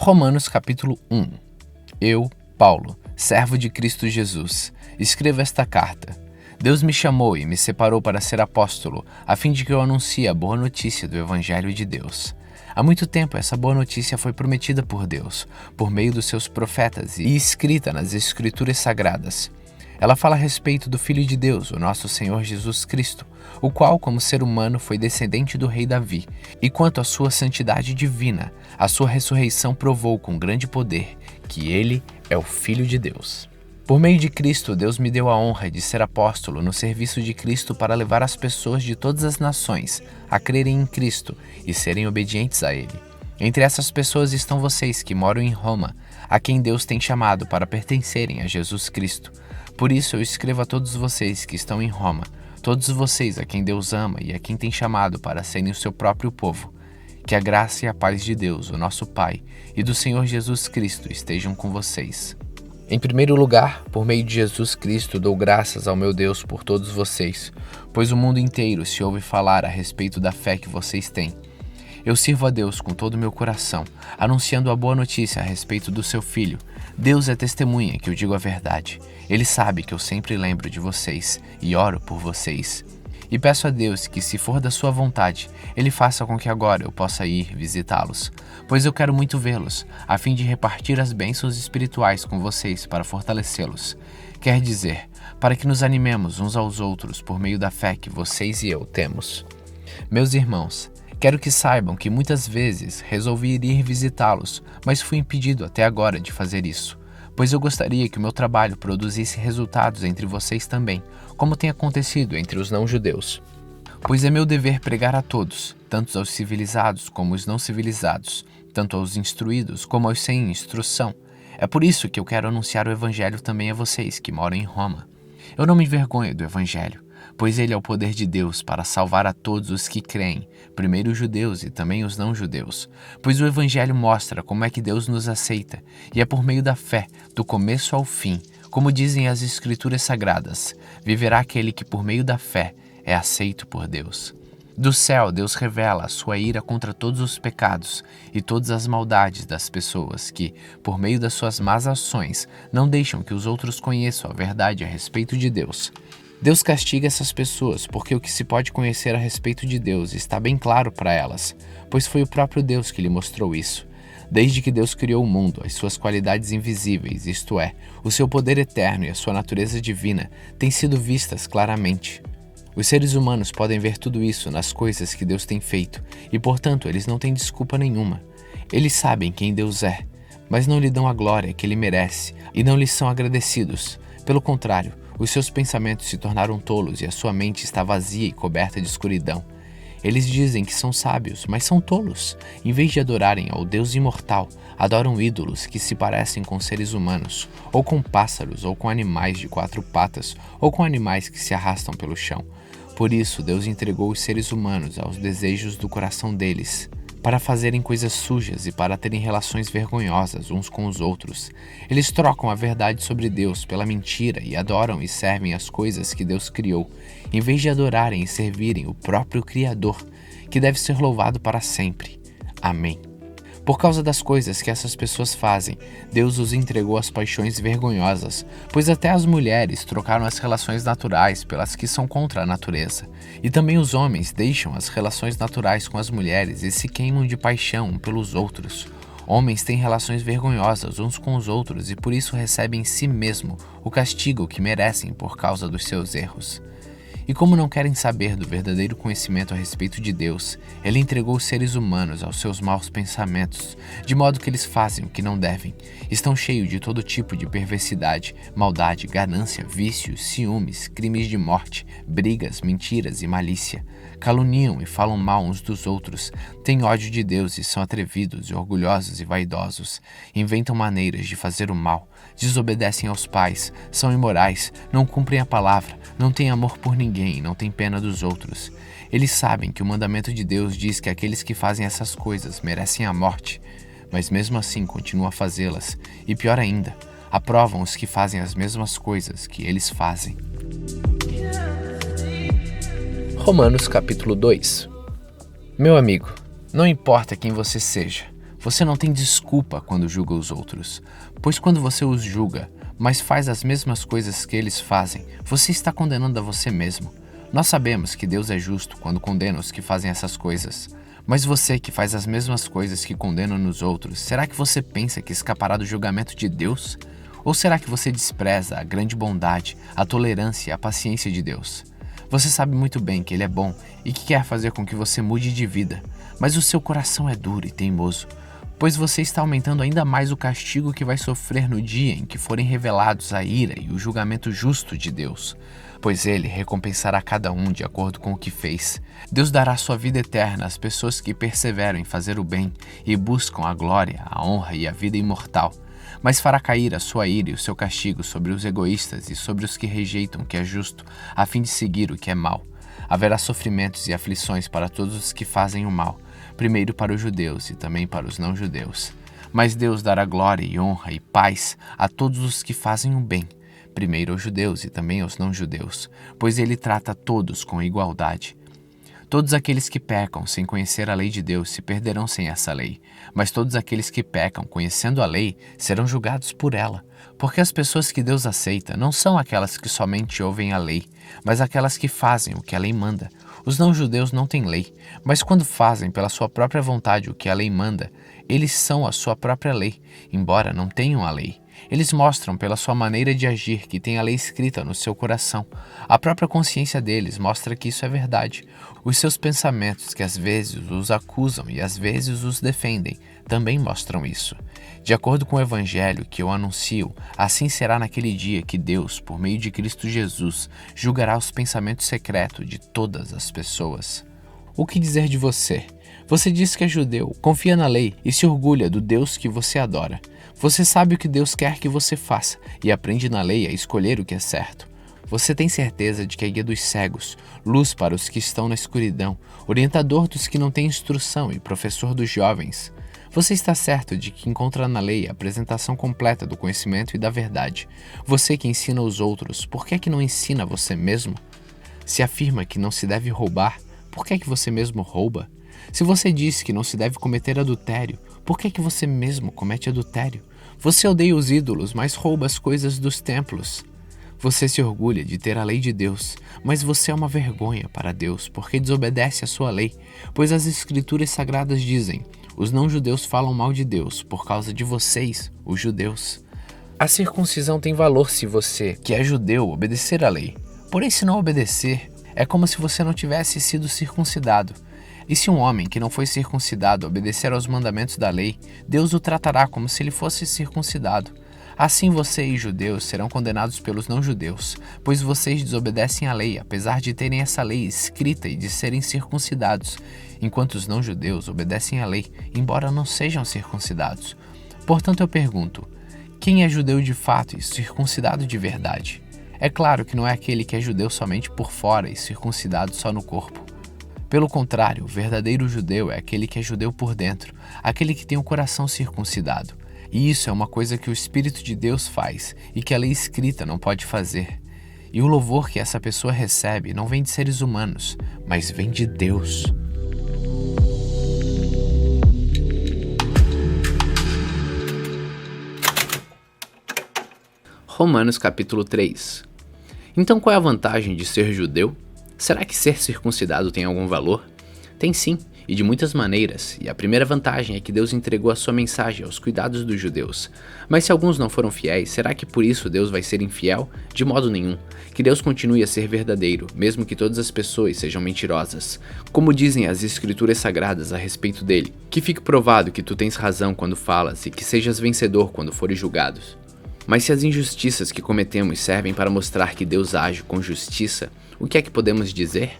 Romanos capítulo 1. Eu, Paulo, servo de Cristo Jesus, escrevo esta carta. Deus me chamou e me separou para ser apóstolo, a fim de que eu anuncie a boa notícia do Evangelho de Deus. Há muito tempo essa boa notícia foi prometida por Deus, por meio dos seus profetas e escrita nas Escrituras Sagradas. Ela fala a respeito do Filho de Deus, o nosso Senhor Jesus Cristo, o qual, como ser humano, foi descendente do rei Davi, e quanto à sua santidade divina, a sua ressurreição provou com grande poder que ele é o Filho de Deus. Por meio de Cristo, Deus me deu a honra de ser apóstolo no serviço de Cristo para levar as pessoas de todas as nações a crerem em Cristo e serem obedientes a Ele. Entre essas pessoas estão vocês que moram em Roma, a quem Deus tem chamado para pertencerem a Jesus Cristo. Por isso eu escrevo a todos vocês que estão em Roma, todos vocês a quem Deus ama e a quem tem chamado para serem o seu próprio povo. Que a graça e a paz de Deus, o nosso Pai, e do Senhor Jesus Cristo estejam com vocês. Em primeiro lugar, por meio de Jesus Cristo, dou graças ao meu Deus por todos vocês, pois o mundo inteiro se ouve falar a respeito da fé que vocês têm. Eu sirvo a Deus com todo o meu coração, anunciando a boa notícia a respeito do seu Filho. Deus é testemunha que eu digo a verdade. Ele sabe que eu sempre lembro de vocês e oro por vocês. E peço a Deus que, se for da sua vontade, Ele faça com que agora eu possa ir visitá-los, pois eu quero muito vê-los, a fim de repartir as bênçãos espirituais com vocês para fortalecê-los. Quer dizer, para que nos animemos uns aos outros por meio da fé que vocês e eu temos. Meus irmãos, quero que saibam que muitas vezes resolvi ir visitá-los, mas fui impedido até agora de fazer isso, pois eu gostaria que o meu trabalho produzisse resultados entre vocês também, como tem acontecido entre os não-judeus. Pois é meu dever pregar a todos, tanto aos civilizados como aos não civilizados, tanto aos instruídos como aos sem instrução. É por isso que eu quero anunciar o Evangelho também a vocês que moram em Roma. Eu não me envergonho do Evangelho, pois ele é o poder de Deus para salvar a todos os que creem, primeiro os judeus e também os não-judeus, pois o Evangelho mostra como é que Deus nos aceita, e é por meio da fé, do começo ao fim, como dizem as Escrituras Sagradas, viverá aquele que por meio da fé é aceito por Deus. Do céu, Deus revela a sua ira contra todos os pecados e todas as maldades das pessoas que, por meio das suas más ações, não deixam que os outros conheçam a verdade a respeito de Deus. Deus castiga essas pessoas porque o que se pode conhecer a respeito de Deus está bem claro para elas, pois foi o próprio Deus que lhe mostrou isso. Desde que Deus criou o mundo, as suas qualidades invisíveis, isto é, o seu poder eterno e a sua natureza divina, têm sido vistas claramente. Os seres humanos podem ver tudo isso nas coisas que Deus tem feito e, portanto, eles não têm desculpa nenhuma. Eles sabem quem Deus é, mas não lhe dão a glória que ele merece e não lhe são agradecidos. Pelo contrário, os seus pensamentos se tornaram tolos e a sua mente está vazia e coberta de escuridão. Eles dizem que são sábios, mas são tolos. Em vez de adorarem ao Deus imortal, adoram ídolos que se parecem com seres humanos, ou com pássaros, ou com animais de 4 patas, ou com animais que se arrastam pelo chão. Por isso, Deus entregou os seres humanos aos desejos do coração deles, para fazerem coisas sujas e para terem relações vergonhosas uns com os outros. Eles trocam a verdade sobre Deus pela mentira e adoram e servem as coisas que Deus criou, em vez de adorarem e servirem o próprio Criador, que deve ser louvado para sempre. Amém. Por causa das coisas que essas pessoas fazem, Deus os entregou às paixões vergonhosas, pois até as mulheres trocaram as relações naturais pelas que são contra a natureza. E também os homens deixam as relações naturais com as mulheres e se queimam de paixão um pelos outros. Homens têm relações vergonhosas uns com os outros e por isso recebem em si mesmo o castigo que merecem por causa dos seus erros. E como não querem saber do verdadeiro conhecimento a respeito de Deus, Ele entregou os seres humanos aos seus maus pensamentos, de modo que eles fazem o que não devem. Estão cheios de todo tipo de perversidade, maldade, ganância, vícios, ciúmes, crimes de morte, brigas, mentiras e malícia. Caluniam e falam mal uns dos outros, têm ódio de Deus e são atrevidos e orgulhosos e vaidosos. Inventam maneiras de fazer o mal, desobedecem aos pais, são imorais, não cumprem a palavra, não têm amor por ninguém, não têm pena dos outros. Eles sabem que o mandamento de Deus diz que aqueles que fazem essas coisas merecem a morte, mas mesmo assim continuam a fazê-las, e pior ainda, aprovam os que fazem as mesmas coisas que eles fazem. Romanos capítulo 2. Meu amigo, não importa quem você seja, Você não tem desculpa quando julga os outros, pois quando você os julga, mas faz as mesmas coisas que eles fazem, você está condenando a você mesmo. Nós sabemos que Deus é justo quando condena os que fazem essas coisas. Mas você que faz as mesmas coisas que condena nos outros, será que você pensa que escapará do julgamento de Deus? Ou será que você despreza a grande bondade, a tolerância e a paciência de Deus? Você sabe muito bem que Ele é bom e que quer fazer com que você mude de vida, mas o seu coração é duro e teimoso, pois você está aumentando ainda mais o castigo que vai sofrer no dia em que forem revelados a ira e o julgamento justo de Deus, pois Ele recompensará cada um de acordo com o que fez. Deus dará sua vida eterna às pessoas que perseveram em fazer o bem e buscam a glória, a honra e a vida imortal, mas fará cair a sua ira e o seu castigo sobre os egoístas e sobre os que rejeitam o que é justo, a fim de seguir o que é mal. Haverá sofrimentos e aflições para todos os que fazem o mal, primeiro para os judeus e também para os não-judeus. Mas Deus dará glória e honra e paz a todos os que fazem o bem, primeiro aos judeus e também aos não-judeus, pois Ele trata todos com igualdade. Todos aqueles que pecam sem conhecer a lei de Deus se perderão sem essa lei, mas todos aqueles que pecam conhecendo a lei serão julgados por ela, porque as pessoas que Deus aceita não são aquelas que somente ouvem a lei, mas aquelas que fazem o que a lei manda. Os não-judeus não têm lei, mas quando fazem pela sua própria vontade o que a lei manda, eles são a sua própria lei, embora não tenham a lei. Eles mostram pela sua maneira de agir que tem a lei escrita no seu coração. A própria consciência deles mostra que isso é verdade. Os seus pensamentos, que às vezes os acusam e às vezes os defendem, também mostram isso. De acordo com o Evangelho que eu anuncio, assim será naquele dia que Deus, por meio de Cristo Jesus, julgará os pensamentos secretos de todas as pessoas. O que dizer de você? Você diz que é judeu, confia na lei e se orgulha do Deus que você adora. Você sabe o que Deus quer que você faça e aprende na lei a escolher o que é certo. Você tem certeza de que é guia dos cegos, luz para os que estão na escuridão, orientador dos que não têm instrução e professor dos jovens. Você está certo de que encontra na lei a apresentação completa do conhecimento e da verdade. Você que ensina os outros, por que é que não ensina você mesmo? Se afirma que não se deve roubar, por que é que você mesmo rouba? Se você diz que não se deve cometer adultério, por que é que você mesmo comete adultério? Você odeia os ídolos, mas rouba as coisas dos templos. Você se orgulha de ter a lei de Deus, mas você é uma vergonha para Deus, porque desobedece a sua lei, pois as escrituras sagradas dizem: os não-judeus falam mal de Deus por causa de vocês, os judeus. A circuncisão tem valor se você, que é judeu, obedecer à lei. Porém, se não obedecer, é como se você não tivesse sido circuncidado. E se um homem que não foi circuncidado obedecer aos mandamentos da lei, Deus o tratará como se ele fosse circuncidado. Assim vocês, judeus, serão condenados pelos não-judeus, pois vocês desobedecem à lei, apesar de terem essa lei escrita e de serem circuncidados, enquanto os não-judeus obedecem à lei, embora não sejam circuncidados. Portanto, eu pergunto: quem é judeu de fato e circuncidado de verdade? É claro que não é aquele que é judeu somente por fora e circuncidado só no corpo. Pelo contrário, o verdadeiro judeu é aquele que é judeu por dentro, aquele que tem o coração circuncidado. E isso é uma coisa que o Espírito de Deus faz e que a lei escrita não pode fazer. E o louvor que essa pessoa recebe não vem de seres humanos, mas vem de Deus. Romanos capítulo 3. Então qual é a vantagem de ser judeu? Será que ser circuncidado tem algum valor? Tem sim, e de muitas maneiras, e a primeira vantagem é que Deus entregou a sua mensagem aos cuidados dos judeus. Mas se alguns não foram fiéis, será que por isso Deus vai ser infiel? De modo nenhum. Que Deus continue a ser verdadeiro, mesmo que todas as pessoas sejam mentirosas. Como dizem as escrituras sagradas a respeito dele, que fique provado que tu tens razão quando falas e que sejas vencedor quando fores julgados. Mas se as injustiças que cometemos servem para mostrar que Deus age com justiça, o que é que podemos dizer?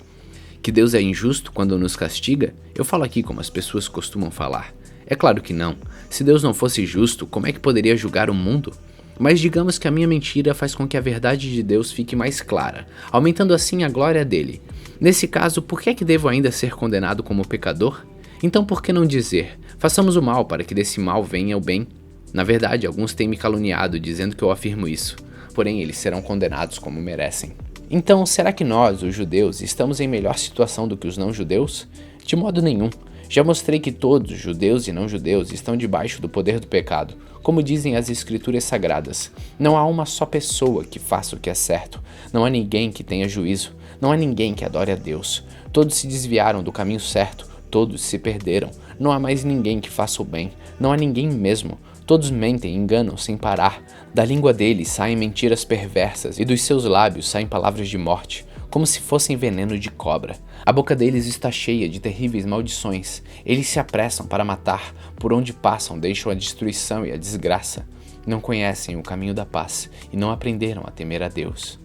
Que Deus é injusto quando nos castiga? Eu falo aqui como as pessoas costumam falar. É claro que não. Se Deus não fosse justo, como é que poderia julgar o mundo? Mas digamos que a minha mentira faz com que a verdade de Deus fique mais clara, aumentando assim a glória dele. Nesse caso, por que é que devo ainda ser condenado como pecador? Então por que não dizer: façamos o mal para que desse mal venha o bem? Na verdade, alguns têm me caluniado dizendo que eu afirmo isso, porém eles serão condenados como merecem. Então, será que nós, os judeus, estamos em melhor situação do que os não-judeus? De modo nenhum. Já mostrei que todos, judeus e não judeus, estão debaixo do poder do pecado. Como dizem as Escrituras Sagradas, não há uma só pessoa que faça o que é certo. Não há ninguém que tenha juízo. Não há ninguém que adore a Deus. Todos se desviaram do caminho certo. Todos se perderam. Não há mais ninguém que faça o bem. Não há ninguém mesmo. Todos mentem e enganam sem parar. Da língua deles saem mentiras perversas e dos seus lábios saem palavras de morte, como se fossem veneno de cobra. A boca deles está cheia de terríveis maldições. Eles se apressam para matar. Por onde passam deixam a destruição e a desgraça. Não conhecem o caminho da paz e não aprenderam a temer a Deus.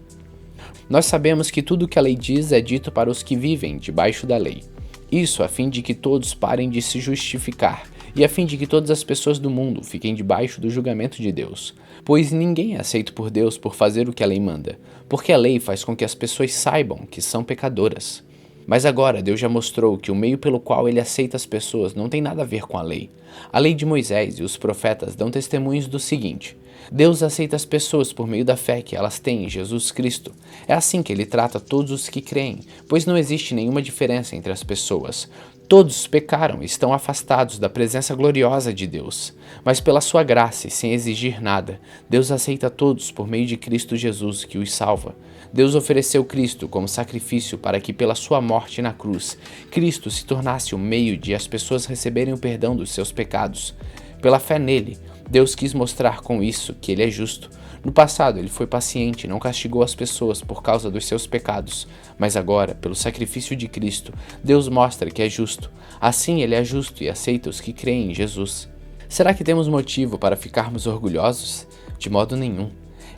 Nós sabemos que tudo o que a lei diz é dito para os que vivem debaixo da lei. Isso a fim de que todos parem de se justificar e a fim de que todas as pessoas do mundo fiquem debaixo do julgamento de Deus. Pois ninguém é aceito por Deus por fazer o que a lei manda, porque a lei faz com que as pessoas saibam que são pecadoras. Mas agora Deus já mostrou que o meio pelo qual ele aceita as pessoas não tem nada a ver com a lei. A lei de Moisés e os profetas dão testemunhos do seguinte: Deus aceita as pessoas por meio da fé que elas têm em Jesus Cristo. É assim que ele trata todos os que creem, pois não existe nenhuma diferença entre as pessoas. Todos pecaram e estão afastados da presença gloriosa de Deus. Mas pela sua graça e sem exigir nada, Deus aceita todos por meio de Cristo Jesus, que os salva. Deus ofereceu Cristo como sacrifício para que pela sua morte na cruz, Cristo se tornasse o meio de as pessoas receberem o perdão dos seus pecados. Pela fé nele, Deus quis mostrar com isso que ele é justo. No passado, ele foi paciente e não castigou as pessoas por causa dos seus pecados. Mas agora, pelo sacrifício de Cristo, Deus mostra que é justo. Assim, ele é justo e aceita os que creem em Jesus. Será que temos motivo para ficarmos orgulhosos? De modo nenhum.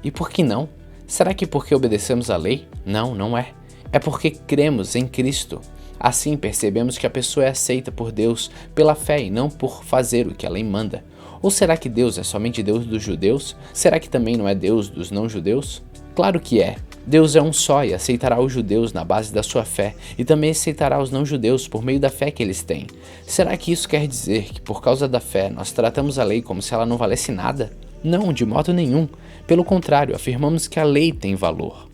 E por que não? Será que porque obedecemos à lei? Não, não é. É porque cremos em Cristo. Assim, percebemos que a pessoa é aceita por Deus pela fé e não por fazer o que a lei manda. Ou será que Deus é somente Deus dos judeus? Será que também não é Deus dos não-judeus? Claro que é. Deus é um só e aceitará os judeus na base da sua fé e também aceitará os não-judeus por meio da fé que eles têm. Será que isso quer dizer que por causa da fé nós tratamos a lei como se ela não valesse nada? Não, de modo nenhum. Pelo contrário, afirmamos que a lei tem valor.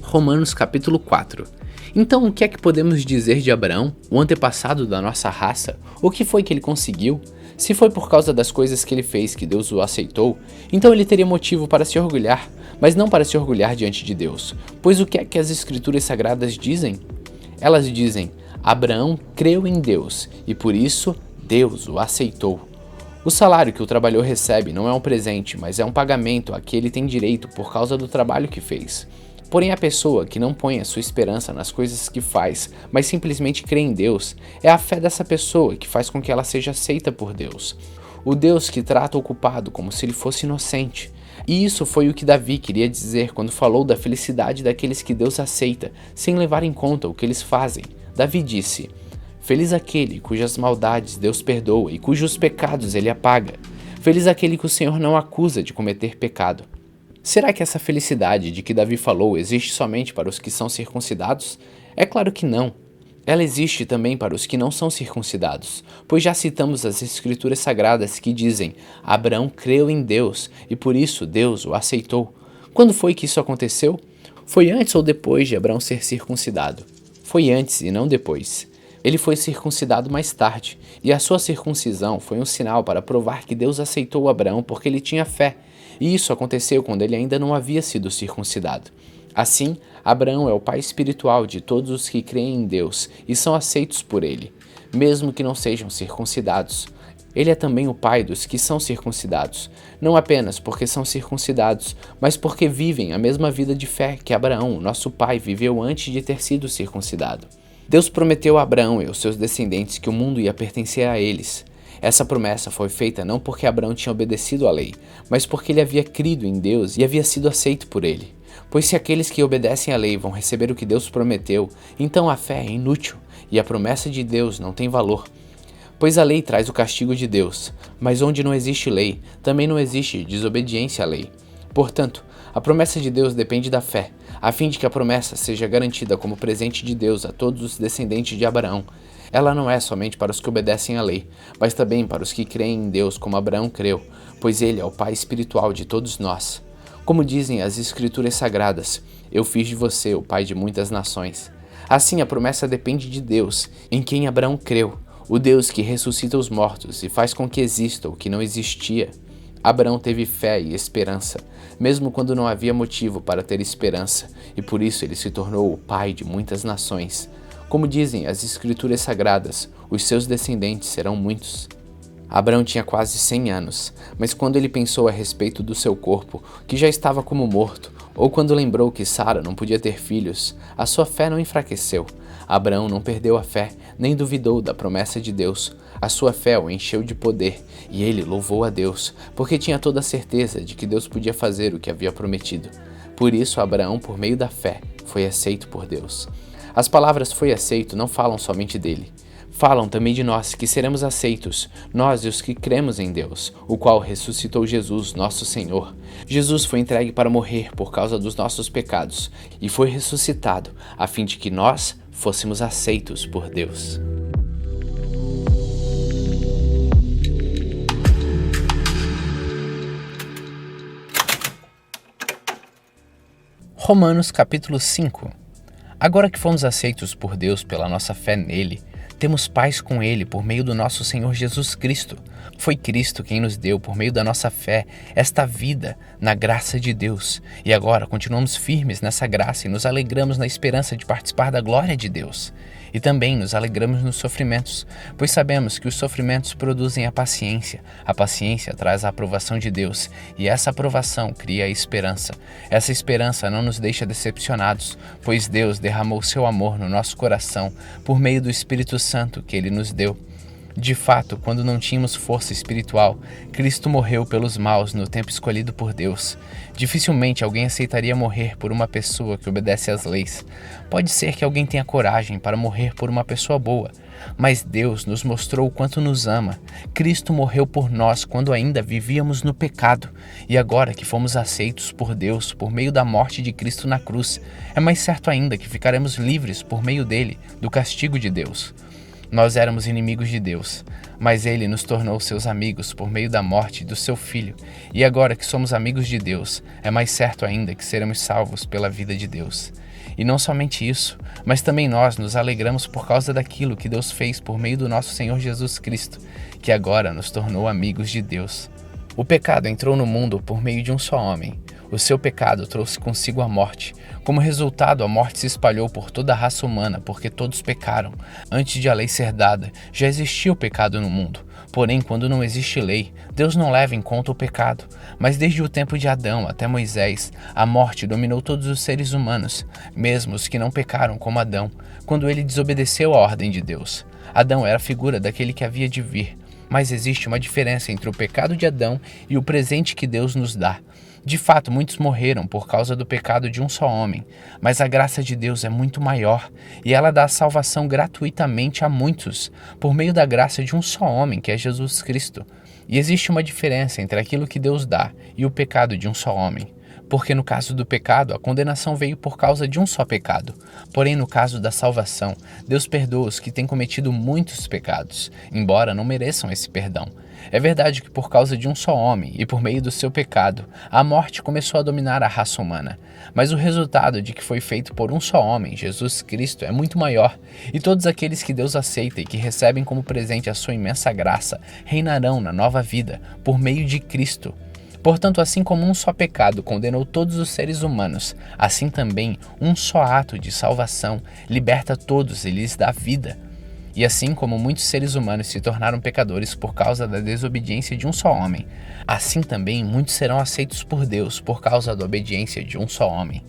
Romanos capítulo 4. Então, o que é que podemos dizer de Abraão, o antepassado da nossa raça? O que foi que ele conseguiu? Se foi por causa das coisas que ele fez que Deus o aceitou, então ele teria motivo para se orgulhar, mas não para se orgulhar diante de Deus. Pois o que é que as Escrituras Sagradas dizem? Elas dizem: Abraão creu em Deus e por isso Deus o aceitou. O salário que o trabalhador recebe não é um presente, mas é um pagamento a que ele tem direito por causa do trabalho que fez. Porém, a pessoa que não põe a sua esperança nas coisas que faz, mas simplesmente crê em Deus, é a fé dessa pessoa que faz com que ela seja aceita por Deus. O Deus que trata o culpado como se ele fosse inocente. E isso foi o que Davi queria dizer quando falou da felicidade daqueles que Deus aceita, sem levar em conta o que eles fazem. Davi disse: Feliz aquele cujas maldades Deus perdoa e cujos pecados ele apaga. Feliz aquele que o Senhor não acusa de cometer pecado. Será que essa felicidade de que Davi falou existe somente para os que são circuncidados? É claro que não. Ela existe também para os que não são circuncidados, pois já citamos as Escrituras Sagradas que dizem: Abraão creu em Deus e por isso Deus o aceitou. Quando foi que isso aconteceu? Foi antes ou depois de Abraão ser circuncidado? Foi antes e não depois. Ele foi circuncidado mais tarde, e a sua circuncisão foi um sinal para provar que Deus aceitou Abraão porque ele tinha fé. E isso aconteceu quando ele ainda não havia sido circuncidado. Assim, Abraão é o pai espiritual de todos os que creem em Deus e são aceitos por ele, mesmo que não sejam circuncidados. Ele é também o pai dos que são circuncidados, não apenas porque são circuncidados, mas porque vivem a mesma vida de fé que Abraão, nosso pai, viveu antes de ter sido circuncidado. Deus prometeu a Abraão e aos seus descendentes que o mundo ia pertencer a eles. Essa promessa foi feita não porque Abraão tinha obedecido à lei, mas porque ele havia crido em Deus e havia sido aceito por ele. Pois se aqueles que obedecem à lei vão receber o que Deus prometeu, então a fé é inútil e a promessa de Deus não tem valor. Pois a lei traz o castigo de Deus, mas onde não existe lei, também não existe desobediência à lei. Portanto, a promessa de Deus depende da fé, a fim de que a promessa seja garantida como presente de Deus a todos os descendentes de Abraão. Ela não é somente para os que obedecem à lei, mas também para os que creem em Deus como Abraão creu, pois ele é o pai espiritual de todos nós. Como dizem as Escrituras Sagradas: Eu fiz de você o pai de muitas nações. Assim, a promessa depende de Deus, em quem Abraão creu, o Deus que ressuscita os mortos e faz com que exista o que não existia. Abraão teve fé e esperança, mesmo quando não havia motivo para ter esperança, e por isso ele se tornou o pai de muitas nações. Como dizem as Escrituras Sagradas, os seus descendentes serão muitos. Abraão tinha quase 100 anos, mas quando ele pensou a respeito do seu corpo, que já estava como morto, ou quando lembrou que Sara não podia ter filhos, a sua fé não enfraqueceu. Abraão não perdeu a fé, nem duvidou da promessa de Deus. A sua fé o encheu de poder, e ele louvou a Deus, porque tinha toda a certeza de que Deus podia fazer o que havia prometido. Por isso, Abraão, por meio da fé, foi aceito por Deus. As palavras "foi aceito" não falam somente dele. Falam também de nós que seremos aceitos, nós e os que cremos em Deus, o qual ressuscitou Jesus, nosso Senhor. Jesus foi entregue para morrer por causa dos nossos pecados e foi ressuscitado a fim de que nós fôssemos aceitos por Deus. Romanos capítulo 5. Agora que fomos aceitos por Deus pela nossa fé nele, temos paz com Ele por meio do nosso Senhor Jesus Cristo. Foi Cristo quem nos deu, por meio da nossa fé, esta vida na graça de Deus. E agora continuamos firmes nessa graça e nos alegramos na esperança de participar da glória de Deus. E também nos alegramos nos sofrimentos, pois sabemos que os sofrimentos produzem a paciência traz a aprovação de Deus, e essa aprovação cria a esperança. Essa esperança não nos deixa decepcionados, pois Deus derramou seu amor no nosso coração por meio do Espírito Santo que Ele nos deu. De fato, quando não tínhamos força espiritual, Cristo morreu pelos maus no tempo escolhido por Deus. Dificilmente alguém aceitaria morrer por uma pessoa que obedece às leis. Pode ser que alguém tenha coragem para morrer por uma pessoa boa, mas Deus nos mostrou o quanto nos ama. Cristo morreu por nós quando ainda vivíamos no pecado, e agora que fomos aceitos por Deus por meio da morte de Cristo na cruz, é mais certo ainda que ficaremos livres por meio dele do castigo de Deus. Nós éramos inimigos de Deus, mas Ele nos tornou seus amigos por meio da morte do seu Filho. E agora que somos amigos de Deus, é mais certo ainda que seremos salvos pela vida de Deus. E não somente isso, mas também nós nos alegramos por causa daquilo que Deus fez por meio do nosso Senhor Jesus Cristo, que agora nos tornou amigos de Deus. O pecado entrou no mundo por meio de um só homem. O seu pecado trouxe consigo a morte. Como resultado, a morte se espalhou por toda a raça humana, porque todos pecaram. Antes de a lei ser dada, já existia o pecado no mundo. Porém, quando não existe lei, Deus não leva em conta o pecado. Mas desde o tempo de Adão até Moisés, a morte dominou todos os seres humanos, mesmo os que não pecaram como Adão, quando ele desobedeceu a ordem de Deus. Adão era a figura daquele que havia de vir. Mas existe uma diferença entre o pecado de Adão e o presente que Deus nos dá. De fato, muitos morreram por causa do pecado de um só homem, mas a graça de Deus é muito maior e ela dá salvação gratuitamente a muitos, por meio da graça de um só homem, que é Jesus Cristo. E existe uma diferença entre aquilo que Deus dá e o pecado de um só homem. Porque no caso do pecado, a condenação veio por causa de um só pecado. Porém, no caso da salvação, Deus perdoa os que têm cometido muitos pecados, embora não mereçam esse perdão. É verdade que por causa de um só homem e por meio do seu pecado, a morte começou a dominar a raça humana. Mas o resultado de que foi feito por um só homem, Jesus Cristo, é muito maior, e todos aqueles que Deus aceita e que recebem como presente a sua imensa graça, reinarão na nova vida, por meio de Cristo. Portanto, assim como um só pecado condenou todos os seres humanos, assim também um só ato de salvação liberta todos e lhes dá vida. E assim como muitos seres humanos se tornaram pecadores por causa da desobediência de um só homem, assim também muitos serão aceitos por Deus por causa da obediência de um só homem.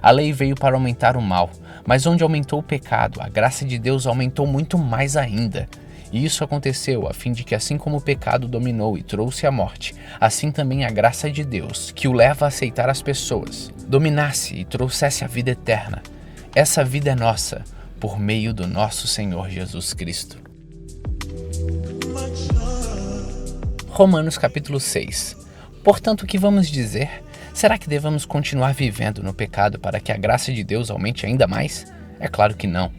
A lei veio para aumentar o mal, mas onde aumentou o pecado, a graça de Deus aumentou muito mais ainda. E isso aconteceu a fim de que, assim como o pecado dominou e trouxe a morte, assim também a graça de Deus, que o leva a aceitar as pessoas, dominasse e trouxesse a vida eterna. Essa vida é nossa, por meio do nosso Senhor Jesus Cristo. Romanos capítulo 6. Portanto, o que vamos dizer? Será que devemos continuar vivendo no pecado para que a graça de Deus aumente ainda mais? É claro que não.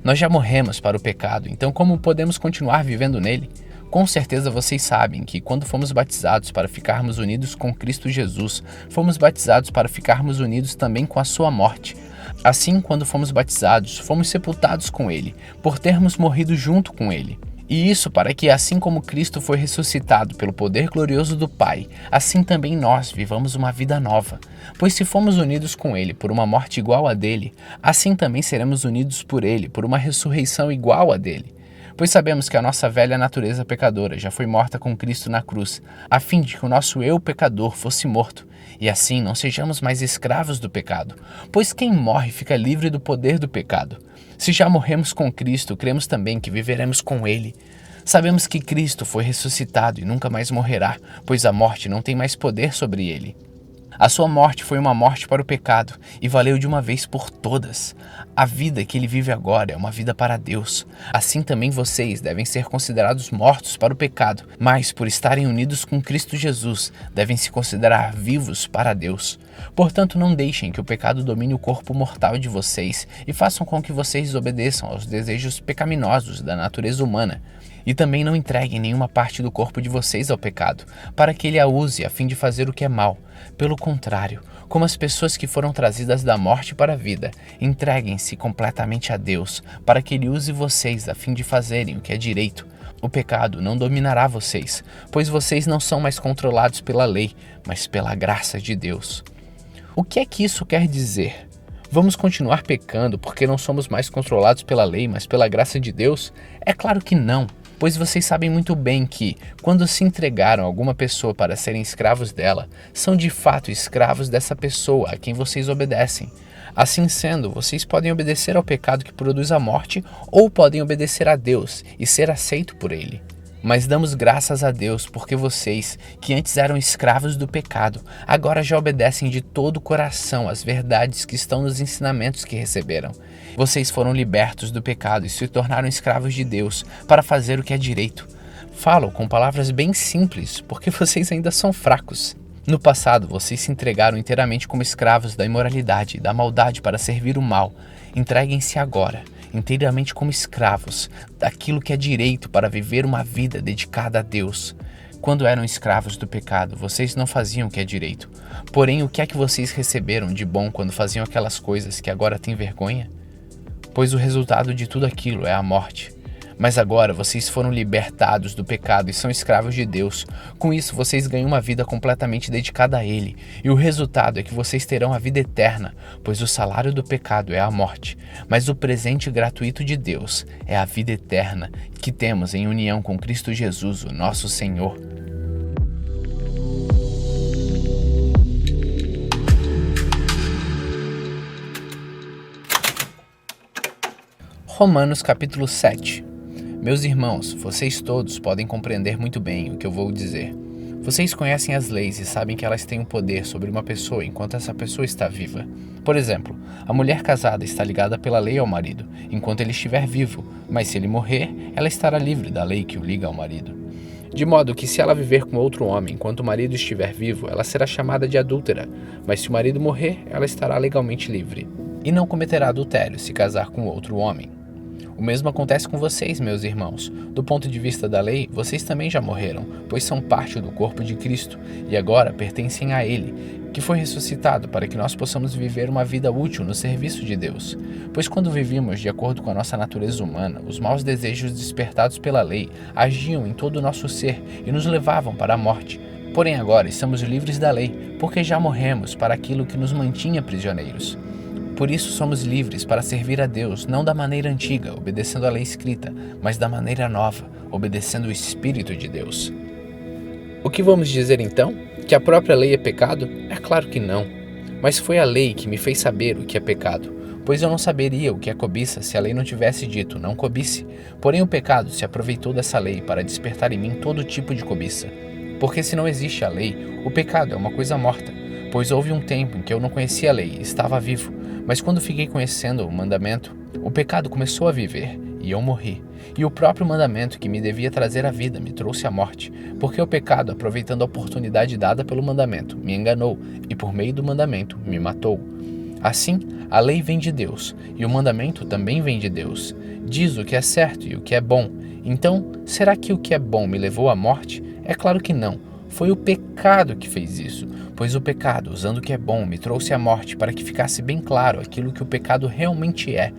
Nós já morremos para o pecado, então como podemos continuar vivendo nele? Com certeza vocês sabem que quando fomos batizados para ficarmos unidos com Cristo Jesus, fomos batizados para ficarmos unidos também com a sua morte. Assim, quando fomos batizados, fomos sepultados com ele, por termos morrido junto com ele. E isso para que, assim como Cristo foi ressuscitado pelo poder glorioso do Pai, assim também nós vivamos uma vida nova. Pois se fomos unidos com ele por uma morte igual à dele, assim também seremos unidos por ele por uma ressurreição igual à dele. Pois sabemos que a nossa velha natureza pecadora já foi morta com Cristo na cruz, a fim de que o nosso eu pecador fosse morto, e assim não sejamos mais escravos do pecado. Pois quem morre fica livre do poder do pecado. Se já morremos com Cristo, cremos também que viveremos com Ele. Sabemos que Cristo foi ressuscitado e nunca mais morrerá, pois a morte não tem mais poder sobre ele. A sua morte foi uma morte para o pecado e valeu de uma vez por todas. A vida que ele vive agora é uma vida para Deus. Assim também vocês devem ser considerados mortos para o pecado, mas por estarem unidos com Cristo Jesus, devem se considerar vivos para Deus. Portanto, não deixem que o pecado domine o corpo mortal de vocês e façam com que vocês obedeçam aos desejos pecaminosos da natureza humana. E também não entreguem nenhuma parte do corpo de vocês ao pecado, para que ele a use a fim de fazer o que é mal. Pelo contrário, como as pessoas que foram trazidas da morte para a vida, entreguem-se completamente a Deus, para que ele use vocês a fim de fazerem o que é direito. O pecado não dominará vocês, pois vocês não são mais controlados pela lei, mas pela graça de Deus. O que é que isso quer dizer? Vamos continuar pecando porque não somos mais controlados pela lei, mas pela graça de Deus? É claro que não. Pois vocês sabem muito bem que, quando se entregaram a alguma pessoa para serem escravos dela, são de fato escravos dessa pessoa a quem vocês obedecem. Assim sendo, vocês podem obedecer ao pecado que produz a morte ou podem obedecer a Deus e ser aceito por ele. Mas damos graças a Deus porque vocês, que antes eram escravos do pecado, agora já obedecem de todo o coração às verdades que estão nos ensinamentos que receberam. Vocês foram libertos do pecado e se tornaram escravos de Deus para fazer o que é direito. Falo com palavras bem simples porque vocês ainda são fracos. No passado, vocês se entregaram inteiramente como escravos da imoralidade e da maldade para servir o mal. Entreguem-se agora inteiramente como escravos daquilo que é direito para viver uma vida dedicada a Deus. Quando eram escravos do pecado, vocês não faziam o que é direito. Porém, o que é que vocês receberam de bom quando faziam aquelas coisas que agora têm vergonha? Pois o resultado de tudo aquilo é a morte. Mas agora vocês foram libertados do pecado e são escravos de Deus. Com isso, vocês ganham uma vida completamente dedicada a Ele. E o resultado é que vocês terão a vida eterna, pois o salário do pecado é a morte. Mas o presente gratuito de Deus é a vida eterna que temos em união com Cristo Jesus, o nosso Senhor. Romanos capítulo 7. Meus irmãos, vocês todos podem compreender muito bem o que eu vou dizer. Vocês conhecem as leis e sabem que elas têm um poder sobre uma pessoa enquanto essa pessoa está viva. Por exemplo, a mulher casada está ligada pela lei ao marido, enquanto ele estiver vivo, mas se ele morrer, ela estará livre da lei que o liga ao marido. De modo que se ela viver com outro homem enquanto o marido estiver vivo, ela será chamada de adúltera, mas se o marido morrer, ela estará legalmente livre. E não cometerá adultério se casar com outro homem. O mesmo acontece com vocês, meus irmãos. Do ponto de vista da lei, vocês também já morreram, pois são parte do corpo de Cristo e agora pertencem a Ele, que foi ressuscitado para que nós possamos viver uma vida útil no serviço de Deus. Pois quando vivíamos de acordo com a nossa natureza humana, os maus desejos despertados pela lei agiam em todo o nosso ser e nos levavam para a morte. Porém agora estamos livres da lei, porque já morremos para aquilo que nos mantinha prisioneiros. Por isso somos livres para servir a Deus, não da maneira antiga, obedecendo à lei escrita, mas da maneira nova, obedecendo o Espírito de Deus. O que vamos dizer então? Que a própria lei é pecado? É claro que não. Mas foi a lei que me fez saber o que é pecado, pois eu não saberia o que é cobiça se a lei não tivesse dito, não cobice. Porém o pecado se aproveitou dessa lei para despertar em mim todo tipo de cobiça. Porque se não existe a lei, o pecado é uma coisa morta, pois houve um tempo em que eu não conhecia a lei e estava vivo. Mas quando fiquei conhecendo o mandamento, o pecado começou a viver, e eu morri. E o próprio mandamento que me devia trazer a vida me trouxe a morte, porque o pecado, aproveitando a oportunidade dada pelo mandamento, me enganou, e por meio do mandamento me matou. Assim, a lei vem de Deus, e o mandamento também vem de Deus. Diz o que é certo e o que é bom. Então, será que o que é bom me levou à morte? É claro que não. Foi o pecado que fez isso, pois o pecado, usando o que é bom, me trouxe à morte para que ficasse bem claro aquilo que o pecado realmente é.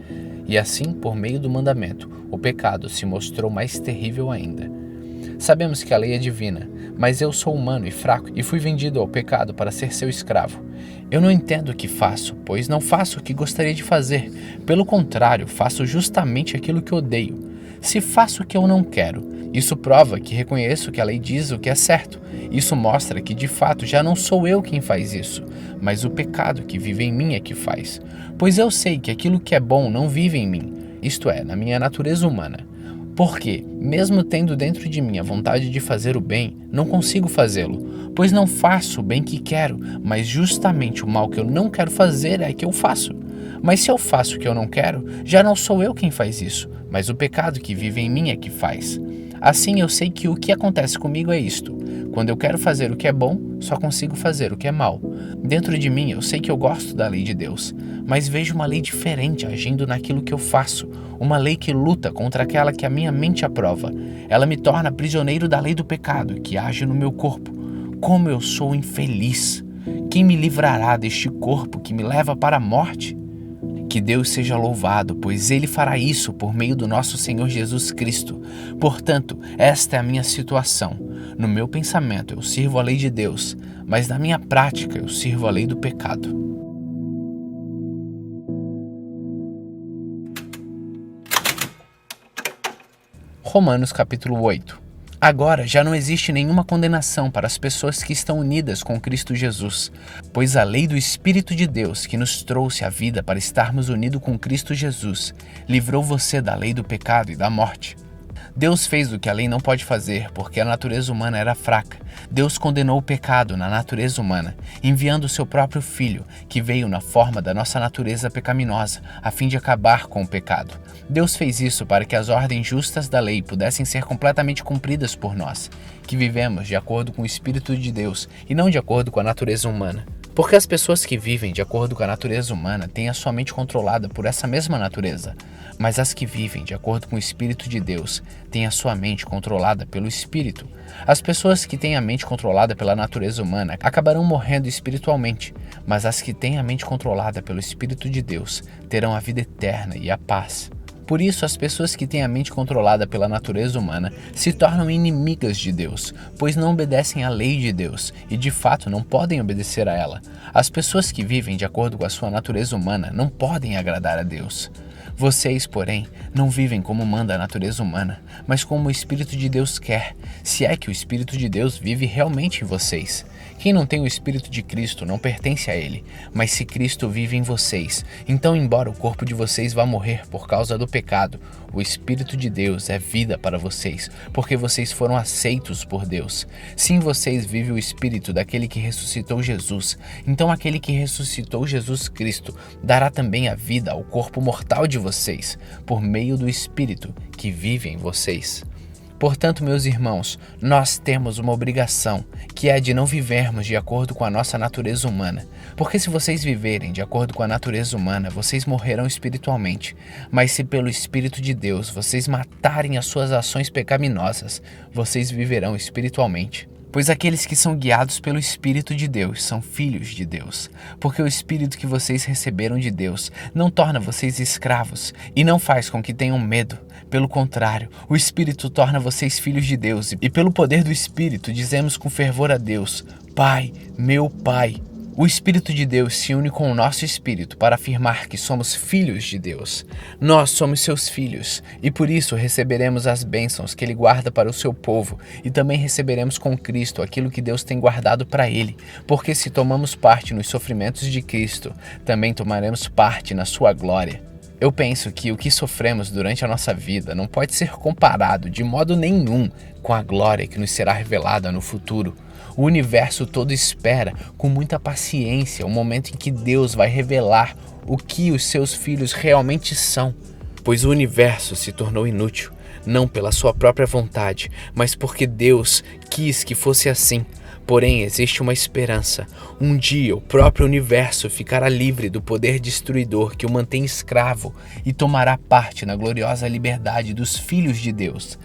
E assim, por meio do mandamento, o pecado se mostrou mais terrível ainda. Sabemos que a lei é divina, mas eu sou humano e fraco e fui vendido ao pecado para ser seu escravo. Eu não entendo o que faço, pois não faço o que gostaria de fazer. Pelo contrário, faço justamente aquilo que odeio. Se faço o que eu não quero, isso prova que reconheço que a lei diz o que é certo. Isso mostra que de fato já não sou eu quem faz isso, mas o pecado que vive em mim é que faz. Pois eu sei que aquilo que é bom não vive em mim, isto é, na minha natureza humana. Porque, mesmo tendo dentro de mim a vontade de fazer o bem, não consigo fazê-lo, pois não faço o bem que quero, mas justamente o mal que eu não quero fazer é que eu faço. Mas se eu faço o que eu não quero, já não sou eu quem faz isso, mas o pecado que vive em mim é que faz. Assim eu sei que o que acontece comigo é isto: quando eu quero fazer o que é bom, só consigo fazer o que é mal. Dentro de mim eu sei que eu gosto da lei de Deus, mas vejo uma lei diferente agindo naquilo que eu faço, uma lei que luta contra aquela que a minha mente aprova. Ela me torna prisioneiro da lei do pecado que age no meu corpo. Como eu sou infeliz! Quem me livrará deste corpo que me leva para a morte? Que Deus seja louvado, pois Ele fará isso por meio do nosso Senhor Jesus Cristo. Portanto, esta é a minha situação. No meu pensamento eu sirvo a lei de Deus, mas na minha prática eu sirvo a lei do pecado. Romanos capítulo 8. Agora já não existe nenhuma condenação para as pessoas que estão unidas com Cristo Jesus, pois a lei do Espírito de Deus, que nos trouxe a vida para estarmos unidos com Cristo Jesus, livrou você da lei do pecado e da morte. Deus fez o que a lei não pode fazer, porque a natureza humana era fraca. Deus condenou o pecado na natureza humana, enviando o seu próprio Filho, que veio na forma da nossa natureza pecaminosa, a fim de acabar com o pecado. Deus fez isso para que as ordens justas da lei pudessem ser completamente cumpridas por nós, que vivemos de acordo com o Espírito de Deus e não de acordo com a natureza humana. Porque as pessoas que vivem de acordo com a natureza humana têm a sua mente controlada por essa mesma natureza, mas as que vivem de acordo com o Espírito de Deus têm a sua mente controlada pelo Espírito. As pessoas que têm a mente controlada pela natureza humana acabarão morrendo espiritualmente, mas as que têm a mente controlada pelo Espírito de Deus terão a vida eterna e a paz. Por isso, as pessoas que têm a mente controlada pela natureza humana se tornam inimigas de Deus, pois não obedecem à lei de Deus e, de fato, não podem obedecer a ela. As pessoas que vivem de acordo com a sua natureza humana não podem agradar a Deus. Vocês, porém, não vivem como manda a natureza humana, mas como o Espírito de Deus quer, se é que o Espírito de Deus vive realmente em vocês. Quem não tem o Espírito de Cristo não pertence a ele, mas se Cristo vive em vocês, então embora o corpo de vocês vá morrer por causa do pecado, o Espírito de Deus é vida para vocês, porque vocês foram aceitos por Deus. Se em vocês vive o Espírito daquele que ressuscitou Jesus, então aquele que ressuscitou Jesus Cristo dará também a vida ao corpo mortal de vocês, por meio do Espírito que vive em vocês. Portanto, meus irmãos, nós temos uma obrigação, que é a de não vivermos de acordo com a nossa natureza humana. Porque se vocês viverem de acordo com a natureza humana, vocês morrerão espiritualmente. Mas se pelo Espírito de Deus vocês matarem as suas ações pecaminosas, vocês viverão espiritualmente. Pois aqueles que são guiados pelo Espírito de Deus são filhos de Deus. Porque o Espírito que vocês receberam de Deus não torna vocês escravos e não faz com que tenham medo. Pelo contrário, o Espírito torna vocês filhos de Deus e pelo poder do Espírito dizemos com fervor a Deus: Pai, meu Pai. O Espírito de Deus se une com o nosso espírito para afirmar que somos filhos de Deus. Nós somos seus filhos e por isso receberemos as bênçãos que Ele guarda para o seu povo e também receberemos com Cristo aquilo que Deus tem guardado para Ele, porque se tomamos parte nos sofrimentos de Cristo, também tomaremos parte na sua glória. Eu penso que o que sofremos durante a nossa vida não pode ser comparado de modo nenhum com a glória que nos será revelada no futuro. O universo todo espera com muita paciência o momento em que Deus vai revelar o que os seus filhos realmente são, pois o universo se tornou inútil, não pela sua própria vontade, mas porque Deus quis que fosse assim. Porém, existe uma esperança. Um dia o próprio universo ficará livre do poder destruidor que o mantém escravo e tomará parte na gloriosa liberdade dos filhos de Deus.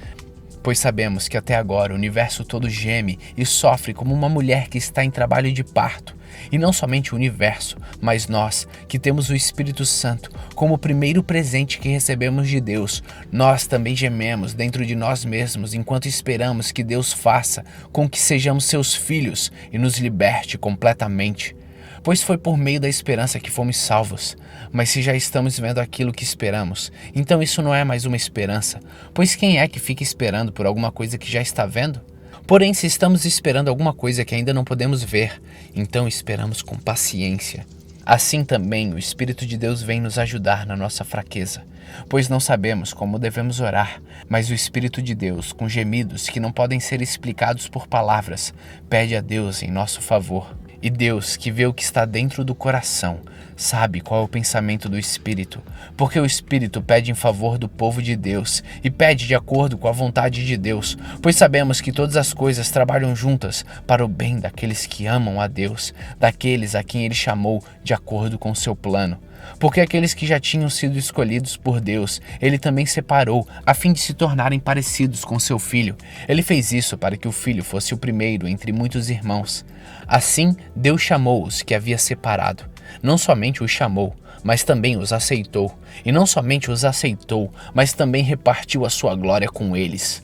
Pois sabemos que até agora o universo todo geme e sofre como uma mulher que está em trabalho de parto. E não somente o universo, mas nós, que temos o Espírito Santo como o primeiro presente que recebemos de Deus, nós também gememos dentro de nós mesmos enquanto esperamos que Deus faça com que sejamos seus filhos e nos liberte completamente. Pois foi por meio da esperança que fomos salvos. Mas se já estamos vendo aquilo que esperamos, então isso não é mais uma esperança, pois quem é que fica esperando por alguma coisa que já está vendo? Porém, se estamos esperando alguma coisa que ainda não podemos ver, então esperamos com paciência. Assim também o Espírito de Deus vem nos ajudar na nossa fraqueza, pois não sabemos como devemos orar, mas o Espírito de Deus, com gemidos que não podem ser explicados por palavras, pede a Deus em nosso favor. E Deus, que vê o que está dentro do coração, sabe qual é o pensamento do Espírito, porque o Espírito pede em favor do povo de Deus e pede de acordo com a vontade de Deus, pois sabemos que todas as coisas trabalham juntas para o bem daqueles que amam a Deus, daqueles a quem Ele chamou de acordo com seu plano. Porque aqueles que já tinham sido escolhidos por Deus, Ele também separou, a fim de se tornarem parecidos com seu Filho. Ele fez isso para que o Filho fosse o primeiro entre muitos irmãos. Assim, Deus chamou os que havia separado. Não somente os chamou, mas também os aceitou. E não somente os aceitou, mas também repartiu a sua glória com eles.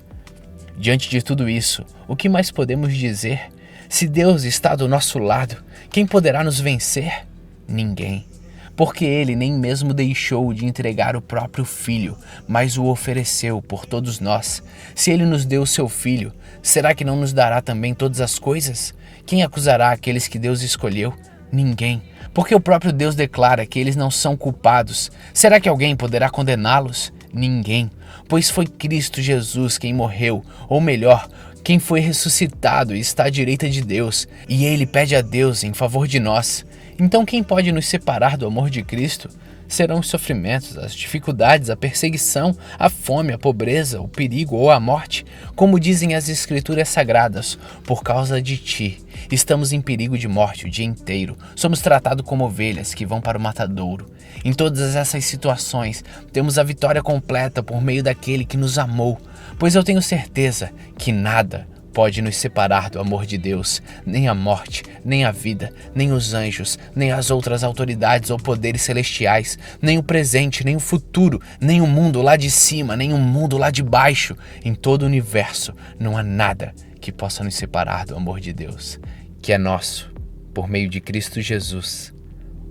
Diante de tudo isso, o que mais podemos dizer? Se Deus está do nosso lado, quem poderá nos vencer? Ninguém. Porque Ele nem mesmo deixou de entregar o próprio Filho, mas o ofereceu por todos nós. Se Ele nos deu o seu Filho, será que não nos dará também todas as coisas? Quem acusará aqueles que Deus escolheu? Ninguém. Porque o próprio Deus declara que eles não são culpados. Será que alguém poderá condená-los? Ninguém. Pois foi Cristo Jesus quem morreu, ou melhor, quem foi ressuscitado e está à direita de Deus, e Ele pede a Deus em favor de nós. Então quem pode nos separar do amor de Cristo? Serão os sofrimentos, as dificuldades, a perseguição, a fome, a pobreza, o perigo ou a morte? Como dizem as Escrituras Sagradas, por causa de ti, estamos em perigo de morte o dia inteiro. Somos tratados como ovelhas que vão para o matadouro. Em todas essas situações, temos a vitória completa por meio daquele que nos amou. Pois eu tenho certeza que nada pode nos separar do amor de Deus, nem a morte, nem a vida, nem os anjos, nem as outras autoridades ou poderes celestiais, nem o presente, nem o futuro, nem o mundo lá de cima, nem o mundo lá de baixo. Em todo o universo não há nada que possa nos separar do amor de Deus, que é nosso, por meio de Cristo Jesus,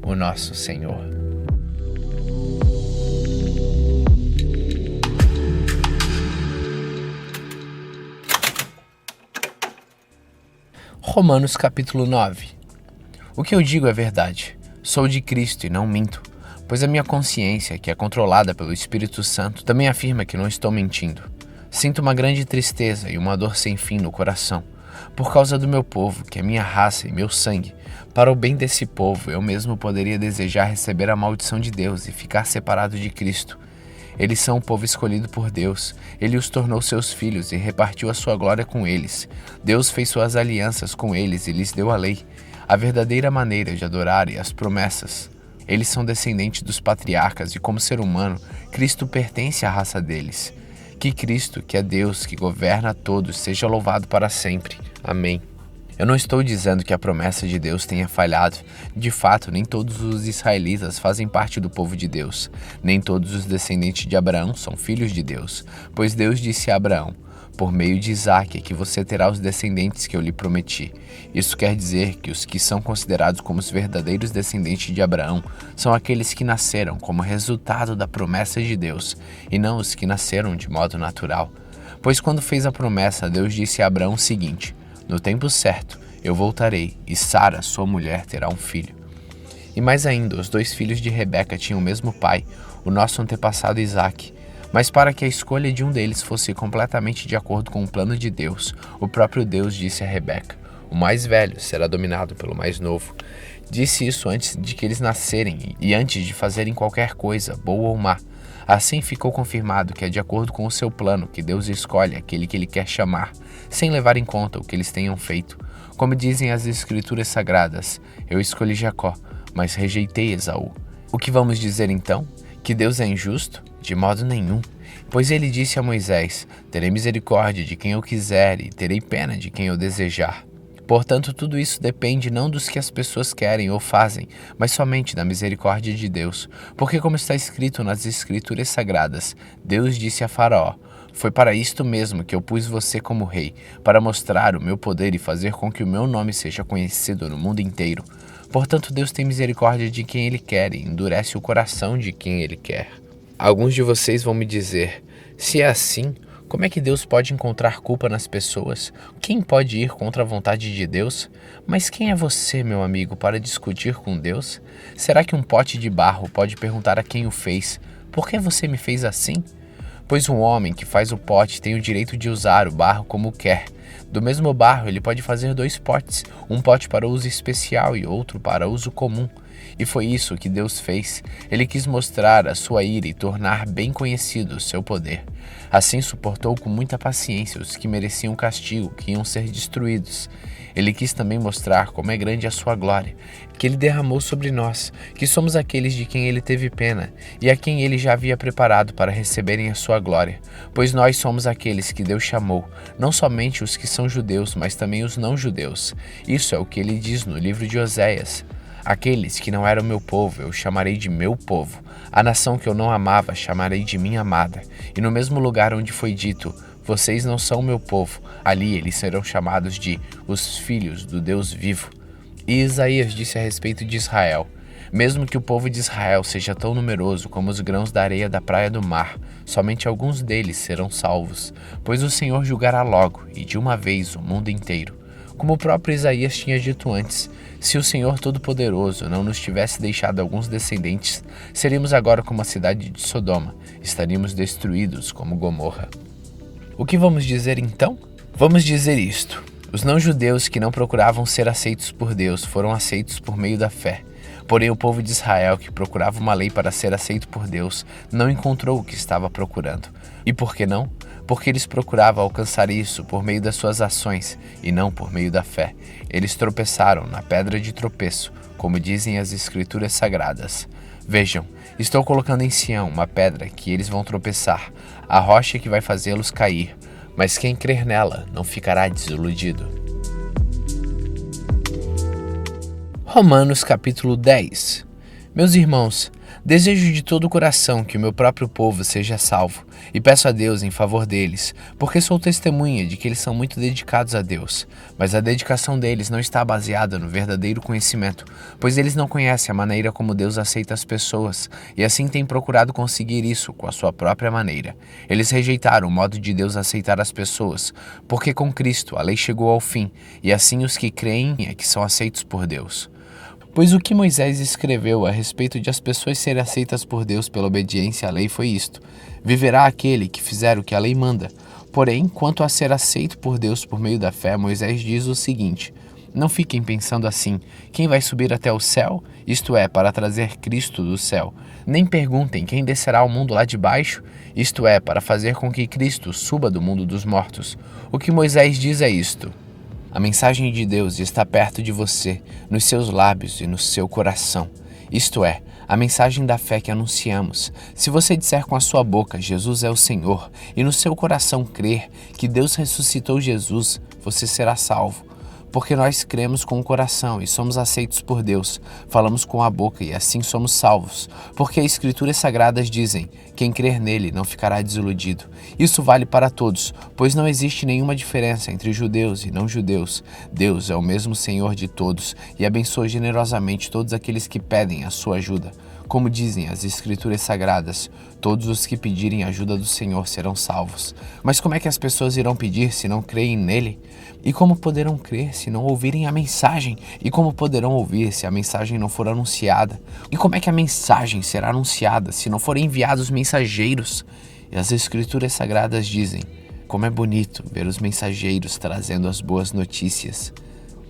o nosso Senhor. Romanos capítulo 9. O que eu digo é verdade. Sou de Cristo e não minto, pois a minha consciência, que é controlada pelo Espírito Santo, também afirma que não estou mentindo. Sinto uma grande tristeza e uma dor sem fim no coração, por causa do meu povo, que é minha raça e meu sangue. Para o bem desse povo, eu mesmo poderia desejar receber a maldição de Deus e ficar separado de Cristo. Eles são o povo escolhido por Deus. Ele os tornou seus filhos e repartiu a sua glória com eles. Deus fez suas alianças com eles e lhes deu a lei, a verdadeira maneira de adorar e as promessas. Eles são descendentes dos patriarcas e, como ser humano, Cristo pertence à raça deles. Que Cristo, que é Deus, que governa a todos, seja louvado para sempre. Amém. Eu não estou dizendo que a promessa de Deus tenha falhado. De fato, nem todos os israelitas fazem parte do povo de Deus. Nem todos os descendentes de Abraão são filhos de Deus. Pois Deus disse a Abraão, por meio de Isaque, que você terá os descendentes que eu lhe prometi. Isso quer dizer que os que são considerados como os verdadeiros descendentes de Abraão são aqueles que nasceram como resultado da promessa de Deus, e não os que nasceram de modo natural. Pois quando fez a promessa, Deus disse a Abraão o seguinte: no tempo certo, eu voltarei, e Sara, sua mulher, terá um filho. E mais ainda, os 2 filhos de Rebeca tinham o mesmo pai, o nosso antepassado Isaque. Mas para que a escolha de um deles fosse completamente de acordo com o plano de Deus, o próprio Deus disse a Rebeca: o mais velho será dominado pelo mais novo. Disse isso antes de que eles nascerem e antes de fazerem qualquer coisa, boa ou má. Assim ficou confirmado que é de acordo com o seu plano que Deus escolhe aquele que Ele quer chamar, sem levar em conta o que eles tenham feito. Como dizem as Escrituras Sagradas, eu escolhi Jacó, mas rejeitei Esaú. O que vamos dizer então? Que Deus é injusto? De modo nenhum. Pois ele disse a Moisés: terei misericórdia de quem eu quiser e terei pena de quem eu desejar. Portanto, tudo isso depende não dos que as pessoas querem ou fazem, mas somente da misericórdia de Deus. Porque, como está escrito nas Escrituras Sagradas, Deus disse a Faraó: foi para isto mesmo que eu pus você como rei, para mostrar o meu poder e fazer com que o meu nome seja conhecido no mundo inteiro. Portanto, Deus tem misericórdia de quem Ele quer e endurece o coração de quem Ele quer. Alguns de vocês vão me dizer: se é assim, como é que Deus pode encontrar culpa nas pessoas? Quem pode ir contra a vontade de Deus? Mas quem é você, meu amigo, para discutir com Deus? Será que um pote de barro pode perguntar a quem o fez: por que você me fez assim? Pois um homem que faz o pote tem o direito de usar o barro como quer. Do mesmo barro, ele pode fazer 2 potes, um pote para uso especial e outro para uso comum. E foi isso que Deus fez. Ele quis mostrar a sua ira e tornar bem conhecido o seu poder. Assim suportou com muita paciência os que mereciam castigo, que iam ser destruídos. Ele quis também mostrar como é grande a sua glória, que ele derramou sobre nós, que somos aqueles de quem ele teve pena, e a quem ele já havia preparado para receberem a sua glória. Pois nós somos aqueles que Deus chamou, não somente os que são judeus, mas também os não-judeus. Isso é o que ele diz no livro de Oséias: aqueles que não eram meu povo, eu chamarei de meu povo. A nação que eu não amava, chamarei de minha amada. E no mesmo lugar onde foi dito: vocês não são meu povo, ali eles serão chamados de os filhos do Deus vivo. E Isaías disse a respeito de Israel: mesmo que o povo de Israel seja tão numeroso como os grãos da areia da praia do mar, somente alguns deles serão salvos, pois o Senhor julgará logo, e de uma vez, o mundo inteiro. Como o próprio Isaías tinha dito antes: se o Senhor Todo-Poderoso não nos tivesse deixado alguns descendentes, seríamos agora como a cidade de Sodoma, estaríamos destruídos como Gomorra. O que vamos dizer então? Vamos dizer isto: os não-judeus que não procuravam ser aceitos por Deus foram aceitos por meio da fé. Porém, o povo de Israel, que procurava uma lei para ser aceito por Deus, não encontrou o que estava procurando. E por que não? Porque eles procuravam alcançar isso por meio das suas ações e não por meio da fé. Eles tropeçaram na pedra de tropeço, como dizem as Escrituras Sagradas. Vejam, estou colocando em Sião uma pedra que eles vão tropeçar, a rocha que vai fazê-los cair, mas quem crer nela não ficará desiludido. Romanos capítulo 10. Meus irmãos, desejo de todo o coração que o meu próprio povo seja salvo, e peço a Deus em favor deles, porque sou testemunha de que eles são muito dedicados a Deus. Mas a dedicação deles não está baseada no verdadeiro conhecimento, pois eles não conhecem a maneira como Deus aceita as pessoas, e assim têm procurado conseguir isso com a sua própria maneira. Eles rejeitaram o modo de Deus aceitar as pessoas, porque com Cristo a lei chegou ao fim, e assim os que creem é que são aceitos por Deus. Pois o que Moisés escreveu a respeito de as pessoas serem aceitas por Deus pela obediência à lei foi isto: viverá aquele que fizer o que a lei manda. Porém, quanto a ser aceito por Deus por meio da fé, Moisés diz o seguinte: não fiquem pensando assim: quem vai subir até o céu? Isto é, para trazer Cristo do céu. Nem perguntem: quem descerá ao mundo lá de baixo? Isto é, para fazer com que Cristo suba do mundo dos mortos. O que Moisés diz é isto: a mensagem de Deus está perto de você, nos seus lábios e no seu coração. Isto é, a mensagem da fé que anunciamos. Se você disser com a sua boca: Jesus é o Senhor, e no seu coração crer que Deus ressuscitou Jesus, você será salvo. Porque nós cremos com o coração e somos aceitos por Deus, falamos com a boca e assim somos salvos. Porque as Escrituras Sagradas dizem: quem crer nele não ficará desiludido. Isso vale para todos, pois não existe nenhuma diferença entre judeus e não-judeus. Deus é o mesmo Senhor de todos e abençoa generosamente todos aqueles que pedem a sua ajuda. Como dizem as Escrituras Sagradas: todos os que pedirem a ajuda do Senhor serão salvos. Mas como é que as pessoas irão pedir se não creem nele? E como poderão crer se não ouvirem a mensagem? E como poderão ouvir se a mensagem não for anunciada? E como é que a mensagem será anunciada se não forem enviados mensageiros? E as Escrituras Sagradas dizem: como é bonito ver os mensageiros trazendo as boas notícias.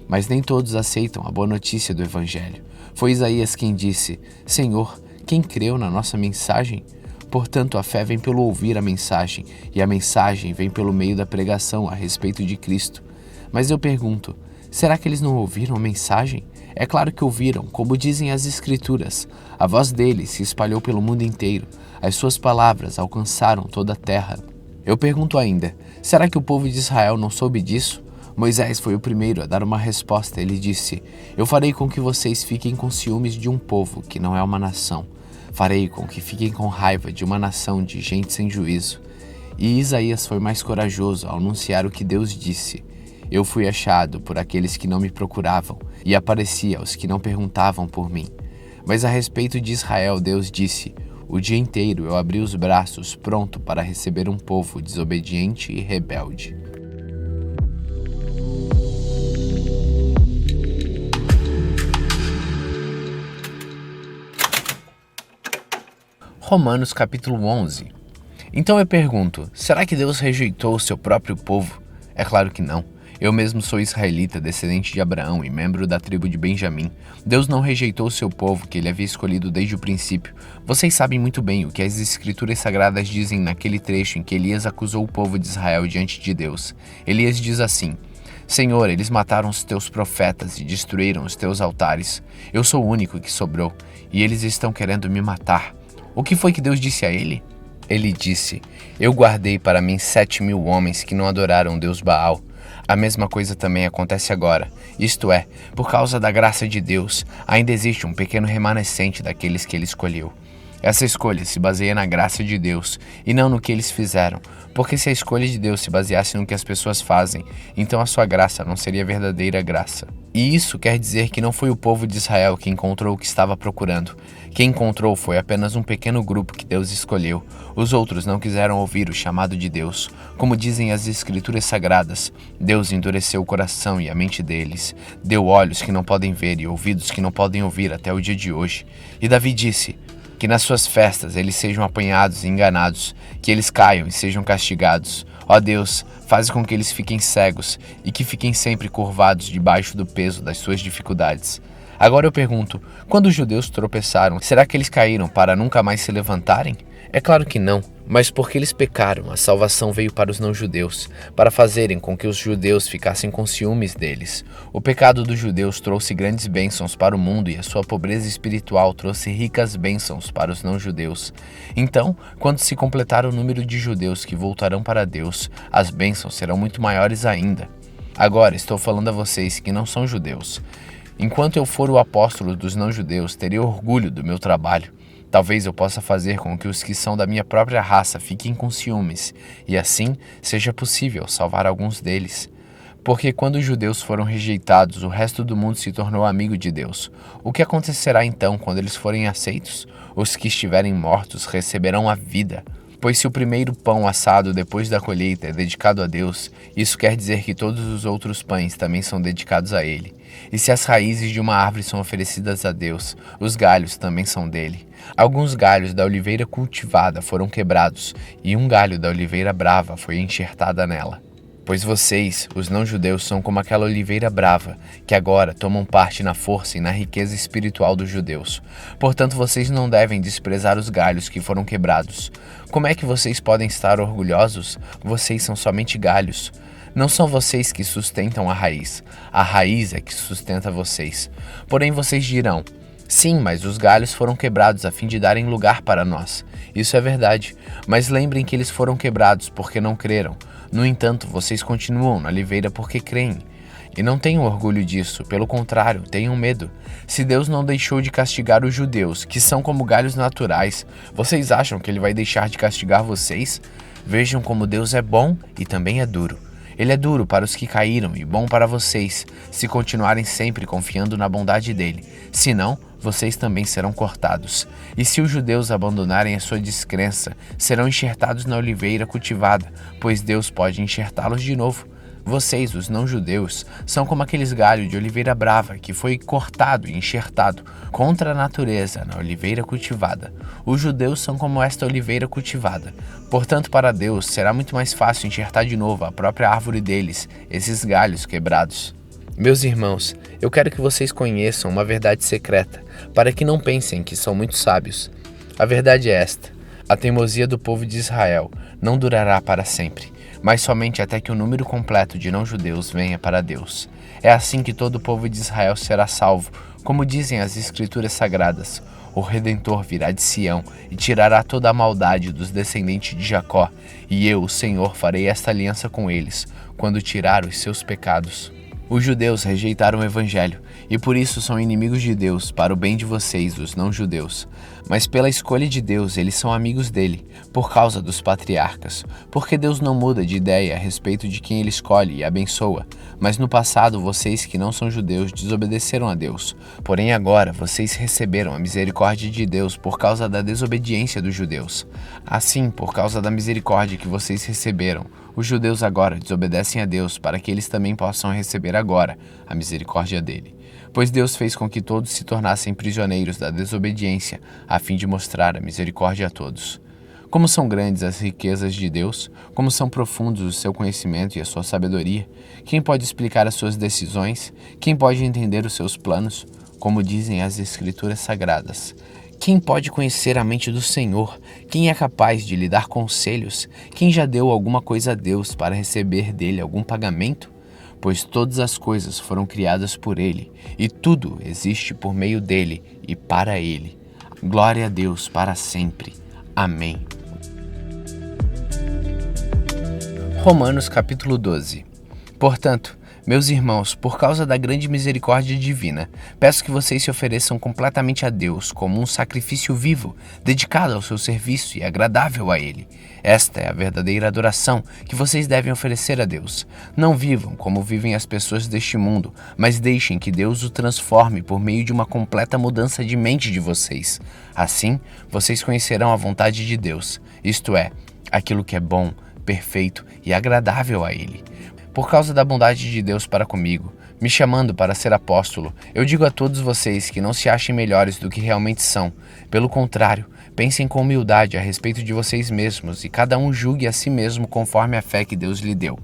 Mas nem todos aceitam a boa notícia do Evangelho. Foi Isaías quem disse: Senhor, quem creu na nossa mensagem? Portanto, a fé vem pelo ouvir a mensagem, e a mensagem vem pelo meio da pregação a respeito de Cristo. Mas eu pergunto: será que eles não ouviram a mensagem? É claro que ouviram, como dizem as Escrituras. A voz deles se espalhou pelo mundo inteiro. As suas palavras alcançaram toda a terra. Eu pergunto ainda, será que o povo de Israel não soube disso? Moisés foi o primeiro a dar uma resposta. Ele disse, eu farei com que vocês fiquem com ciúmes de um povo que não é uma nação. Farei com que fiquem com raiva de uma nação de gente sem juízo. E Isaías foi mais corajoso ao anunciar o que Deus disse. Eu fui achado por aqueles que não me procuravam e apareci aos que não perguntavam por mim. Mas a respeito de Israel, Deus disse, o dia inteiro eu abri os braços pronto para receber um povo desobediente e rebelde. Romanos capítulo 11. Então eu pergunto, será que Deus rejeitou o seu próprio povo? É claro que não. Eu mesmo sou israelita, descendente de Abraão e membro da tribo de Benjamim. Deus não rejeitou o seu povo, que ele havia escolhido desde o princípio. Vocês sabem muito bem o que as escrituras sagradas dizem naquele trecho em que Elias acusou o povo de Israel diante de Deus. Elias diz assim, Senhor, eles mataram os teus profetas e destruíram os teus altares. Eu sou o único que sobrou, e eles estão querendo me matar. O que foi que Deus disse a ele? Ele disse, eu guardei para mim 7.000 homens que não adoraram Deus Baal. A mesma coisa também acontece agora, isto é, por causa da graça de Deus, ainda existe um pequeno remanescente daqueles que ele escolheu. Essa escolha se baseia na graça de Deus e não no que eles fizeram, porque se a escolha de Deus se baseasse no que as pessoas fazem, então a sua graça não seria verdadeira graça. E isso quer dizer que não foi o povo de Israel que encontrou o que estava procurando. Quem encontrou foi apenas um pequeno grupo que Deus escolheu. Os outros não quiseram ouvir o chamado de Deus. Como dizem as Escrituras Sagradas, Deus endureceu o coração e a mente deles. Deu olhos que não podem ver e ouvidos que não podem ouvir até o dia de hoje. E Davi disse, que nas suas festas eles sejam apanhados e enganados, que eles caiam e sejam castigados. Ó Deus, faz com que eles fiquem cegos e que fiquem sempre curvados debaixo do peso das suas dificuldades. Agora eu pergunto, quando os judeus tropeçaram, será que eles caíram para nunca mais se levantarem? É claro que não, mas porque eles pecaram, a salvação veio para os não-judeus, para fazerem com que os judeus ficassem com ciúmes deles. O pecado dos judeus trouxe grandes bênçãos para o mundo e a sua pobreza espiritual trouxe ricas bênçãos para os não-judeus. Então, quando se completar o número de judeus que voltarão para Deus, as bênçãos serão muito maiores ainda. Agora estou falando a vocês que não são judeus. Enquanto eu for o apóstolo dos não-judeus, terei orgulho do meu trabalho. Talvez eu possa fazer com que os que são da minha própria raça fiquem com ciúmes, e assim seja possível salvar alguns deles. Porque quando os judeus foram rejeitados, o resto do mundo se tornou amigo de Deus. O que acontecerá então quando eles forem aceitos? Os que estiverem mortos receberão a vida. Pois se o primeiro pão assado depois da colheita é dedicado a Deus, isso quer dizer que todos os outros pães também são dedicados a Ele. E se as raízes de uma árvore são oferecidas a Deus, os galhos também são dele. Alguns galhos da oliveira cultivada foram quebrados, e um galho da oliveira brava foi enxertada nela. Pois vocês, os não-judeus, são como aquela oliveira brava, que agora tomam parte na força e na riqueza espiritual dos judeus. Portanto, vocês não devem desprezar os galhos que foram quebrados. Como é que vocês podem estar orgulhosos? Vocês são somente galhos. Não são vocês que sustentam a raiz é que sustenta vocês. Porém, vocês dirão, sim, mas os galhos foram quebrados a fim de darem lugar para nós. Isso é verdade, mas lembrem que eles foram quebrados porque não creram. No entanto, vocês continuam na oliveira porque creem. E não tenham orgulho disso, pelo contrário, tenham medo. Se Deus não deixou de castigar os judeus, que são como galhos naturais, vocês acham que Ele vai deixar de castigar vocês? Vejam como Deus é bom e também é duro. Ele é duro para os que caíram e bom para vocês, se continuarem sempre confiando na bondade dele. Senão, vocês também serão cortados. E se os judeus abandonarem a sua descrença, serão enxertados na oliveira cultivada, pois Deus pode enxertá-los de novo. Vocês, os não-judeus, são como aqueles galhos de oliveira brava que foi cortado e enxertado contra a natureza na oliveira cultivada. Os judeus são como esta oliveira cultivada. Portanto, para Deus, será muito mais fácil enxertar de novo a própria árvore deles, esses galhos quebrados. Meus irmãos, eu quero que vocês conheçam uma verdade secreta, para que não pensem que são muito sábios. A verdade é esta: a teimosia do povo de Israel não durará para sempre, mas somente até que o número completo de não-judeus venha para Deus. É assim que todo o povo de Israel será salvo, como dizem as Escrituras Sagradas. O Redentor virá de Sião e tirará toda a maldade dos descendentes de Jacó, e eu, o Senhor, farei esta aliança com eles, quando tirar os seus pecados. Os judeus rejeitaram o Evangelho, e por isso são inimigos de Deus, para o bem de vocês, os não-judeus. Mas pela escolha de Deus, eles são amigos dele, por causa dos patriarcas. Porque Deus não muda de ideia a respeito de quem ele escolhe e abençoa. Mas no passado, vocês que não são judeus desobedeceram a Deus. Porém agora, vocês receberam a misericórdia de Deus por causa da desobediência dos judeus. Assim, por causa da misericórdia que vocês receberam, os judeus agora desobedecem a Deus para que eles também possam receber agora a misericórdia dele. Pois Deus fez com que todos se tornassem prisioneiros da desobediência, a fim de mostrar a misericórdia a todos. Como são grandes as riquezas de Deus, como são profundos o seu conhecimento e a sua sabedoria. Quem pode explicar as suas decisões? Quem pode entender os seus planos? Como dizem as Escrituras Sagradas. Quem pode conhecer a mente do Senhor? Quem é capaz de lhe dar conselhos? Quem já deu alguma coisa a Deus para receber dele algum pagamento? Pois todas as coisas foram criadas por ele, e tudo existe por meio dele e para ele. Glória a Deus para sempre. Amém. Romanos capítulo 12. Portanto, meus irmãos, por causa da grande misericórdia divina, peço que vocês se ofereçam completamente a Deus como um sacrifício vivo, dedicado ao seu serviço e agradável a Ele. Esta é a verdadeira adoração que vocês devem oferecer a Deus. Não vivam como vivem as pessoas deste mundo, mas deixem que Deus o transforme por meio de uma completa mudança de mente de vocês. Assim, vocês conhecerão a vontade de Deus, isto é, aquilo que é bom, perfeito e agradável a Ele. Por causa da bondade de Deus para comigo, me chamando para ser apóstolo, eu digo a todos vocês que não se achem melhores do que realmente são. Pelo contrário, pensem com humildade a respeito de vocês mesmos e cada um julgue a si mesmo conforme a fé que Deus lhe deu.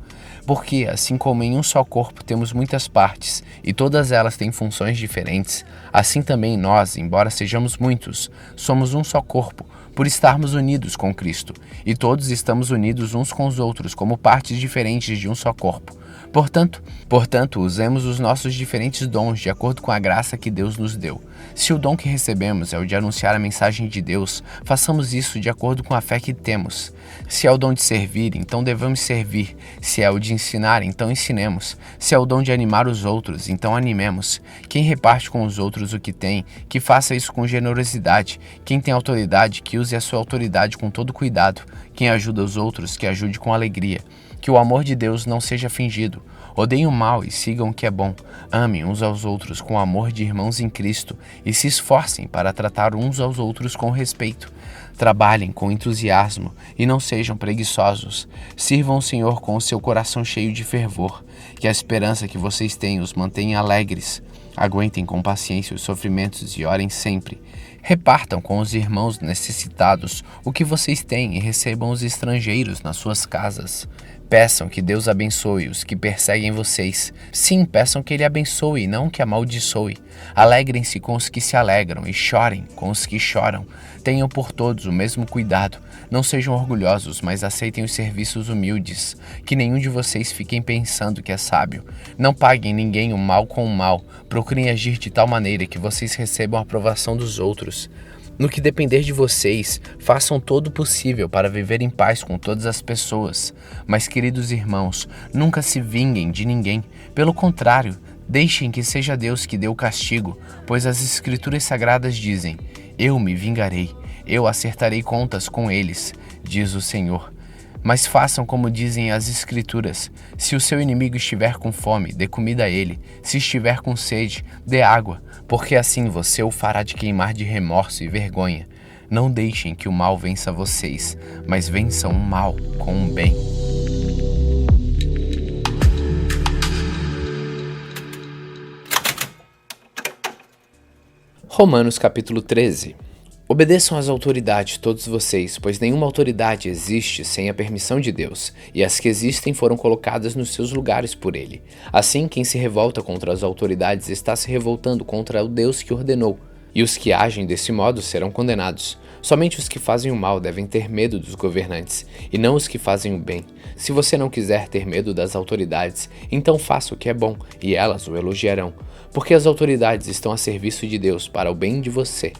Porque, assim como em um só corpo temos muitas partes e todas elas têm funções diferentes, assim também nós, embora sejamos muitos, somos um só corpo, por estarmos unidos com Cristo, e todos estamos unidos uns com os outros como partes diferentes de um só corpo. Portanto, usemos os nossos diferentes dons de acordo com a graça que Deus nos deu. Se o dom que recebemos é o de anunciar a mensagem de Deus, façamos isso de acordo com a fé que temos. Se é o dom de servir, então devemos servir. Se é o de ensinar, então ensinemos. Se é o dom de animar os outros, então animemos. Quem reparte com os outros o que tem, que faça isso com generosidade. Quem tem autoridade, que use a sua autoridade com todo cuidado. Quem ajuda os outros, que ajude com alegria. Que o amor de Deus não seja fingido. Odeiem o mal e sigam o que é bom. Amem uns aos outros com o amor de irmãos em Cristo e se esforcem para tratar uns aos outros com respeito. Trabalhem com entusiasmo e não sejam preguiçosos. Sirvam o Senhor com o seu coração cheio de fervor. Que a esperança que vocês têm os mantenha alegres. Aguentem com paciência os sofrimentos e orem sempre. Repartam com os irmãos necessitados o que vocês têm e recebam os estrangeiros nas suas casas. Peçam que Deus abençoe os que perseguem vocês. Sim, peçam que Ele abençoe e não que amaldiçoe. Alegrem-se com os que se alegram e chorem com os que choram. Tenham por todos o mesmo cuidado. Não sejam orgulhosos, mas aceitem os serviços humildes. Que nenhum de vocês fiquem pensando que é sábio. Não paguem ninguém o mal com o mal. Procurem agir de tal maneira que vocês recebam a aprovação dos outros. No que depender de vocês, façam todo o possível para viver em paz com todas as pessoas. Mas, queridos irmãos, nunca se vinguem de ninguém. Pelo contrário, deixem que seja Deus que dê o castigo, pois as Escrituras Sagradas dizem: Eu me vingarei, eu acertarei contas com eles, diz o Senhor. Mas façam como dizem as Escrituras: se o seu inimigo estiver com fome, dê comida a ele; se estiver com sede, dê água, porque assim você o fará de queimar de remorso e vergonha. Não deixem que o mal vença vocês, mas vençam o mal com o bem. Romanos capítulo 13. Obedeçam às autoridades, todos vocês, pois nenhuma autoridade existe sem a permissão de Deus, e as que existem foram colocadas nos seus lugares por Ele. Assim, quem se revolta contra as autoridades está se revoltando contra o Deus que ordenou, e os que agem desse modo serão condenados. Somente os que fazem o mal devem ter medo dos governantes, e não os que fazem o bem. Se você não quiser ter medo das autoridades, então faça o que é bom, e elas o elogiarão, porque as autoridades estão a serviço de Deus para o bem de você.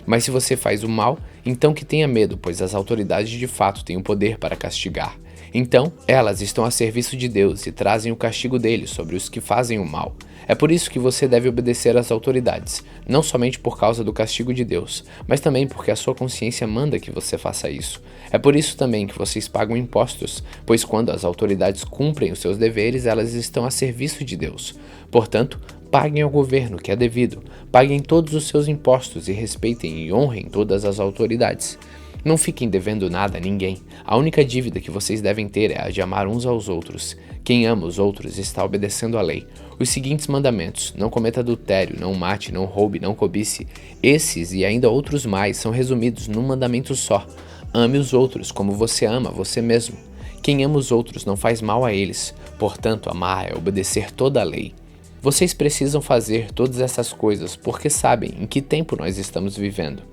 Mas se você faz o mal, então que tenha medo, pois as autoridades de fato têm o poder para castigar. Então, elas estão a serviço de Deus e trazem o castigo dele sobre os que fazem o mal. É por isso que você deve obedecer às autoridades, não somente por causa do castigo de Deus, mas também porque a sua consciência manda que você faça isso. É por isso também que vocês pagam impostos, pois quando as autoridades cumprem os seus deveres, elas estão a serviço de Deus. Portanto, paguem ao governo que é devido, paguem todos os seus impostos e respeitem e honrem todas as autoridades. Não fiquem devendo nada a ninguém. A única dívida que vocês devem ter é a de amar uns aos outros. Quem ama os outros está obedecendo à lei. Os seguintes mandamentos: não cometa adultério, não mate, não roube, não cobice. Esses e ainda outros mais são resumidos num mandamento só: ame os outros como você ama você mesmo. Quem ama os outros não faz mal a eles. Portanto, amar é obedecer toda a lei. Vocês precisam fazer todas essas coisas porque sabem em que tempo nós estamos vivendo.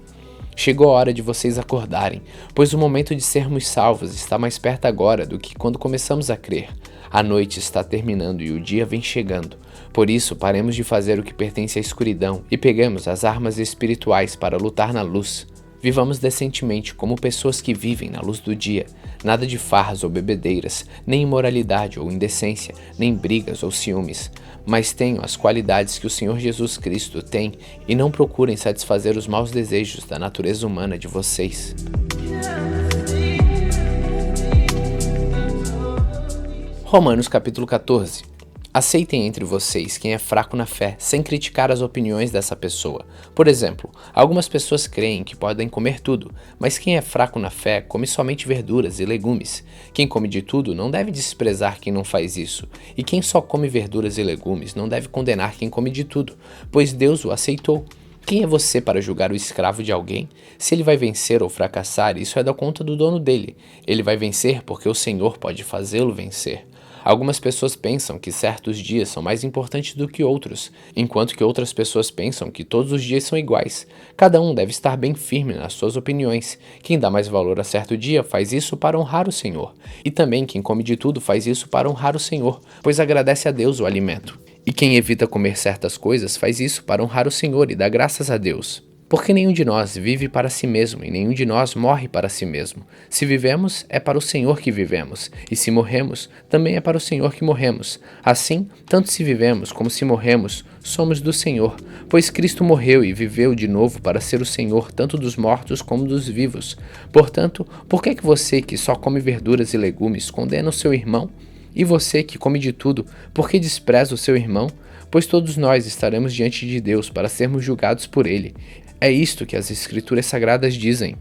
Chegou a hora de vocês acordarem, pois o momento de sermos salvos está mais perto agora do que quando começamos a crer. A noite está terminando e o dia vem chegando. Por isso, paremos de fazer o que pertence à escuridão e peguemos as armas espirituais para lutar na luz. Vivamos decentemente como pessoas que vivem na luz do dia. Nada de farras ou bebedeiras, nem imoralidade ou indecência, nem brigas ou ciúmes. Mas tenham as qualidades que o Senhor Jesus Cristo tem e não procurem satisfazer os maus desejos da natureza humana de vocês. Romanos capítulo 14. Aceitem entre vocês quem é fraco na fé, sem criticar as opiniões dessa pessoa. Por exemplo, algumas pessoas creem que podem comer tudo, mas quem é fraco na fé come somente verduras e legumes. Quem come de tudo não deve desprezar quem não faz isso, e quem só come verduras e legumes não deve condenar quem come de tudo, pois Deus o aceitou. Quem é você para julgar o escravo de alguém? Se ele vai vencer ou fracassar, isso é da conta do dono dele. Ele vai vencer porque o Senhor pode fazê-lo vencer. Algumas pessoas pensam que certos dias são mais importantes do que outros, enquanto que outras pessoas pensam que todos os dias são iguais. Cada um deve estar bem firme nas suas opiniões. Quem dá mais valor a certo dia faz isso para honrar o Senhor. E também quem come de tudo faz isso para honrar o Senhor, pois agradece a Deus o alimento. E quem evita comer certas coisas faz isso para honrar o Senhor e dá graças a Deus. Porque nenhum de nós vive para si mesmo e nenhum de nós morre para si mesmo. Se vivemos, é para o Senhor que vivemos, e se morremos, também é para o Senhor que morremos. Assim, tanto se vivemos como se morremos, somos do Senhor, pois Cristo morreu e viveu de novo para ser o Senhor tanto dos mortos como dos vivos. Portanto, por que você que só come verduras e legumes condena o seu irmão? E você que come de tudo, por que despreza o seu irmão? Pois todos nós estaremos diante de Deus para sermos julgados por ele. É isto que as Escrituras Sagradas dizem.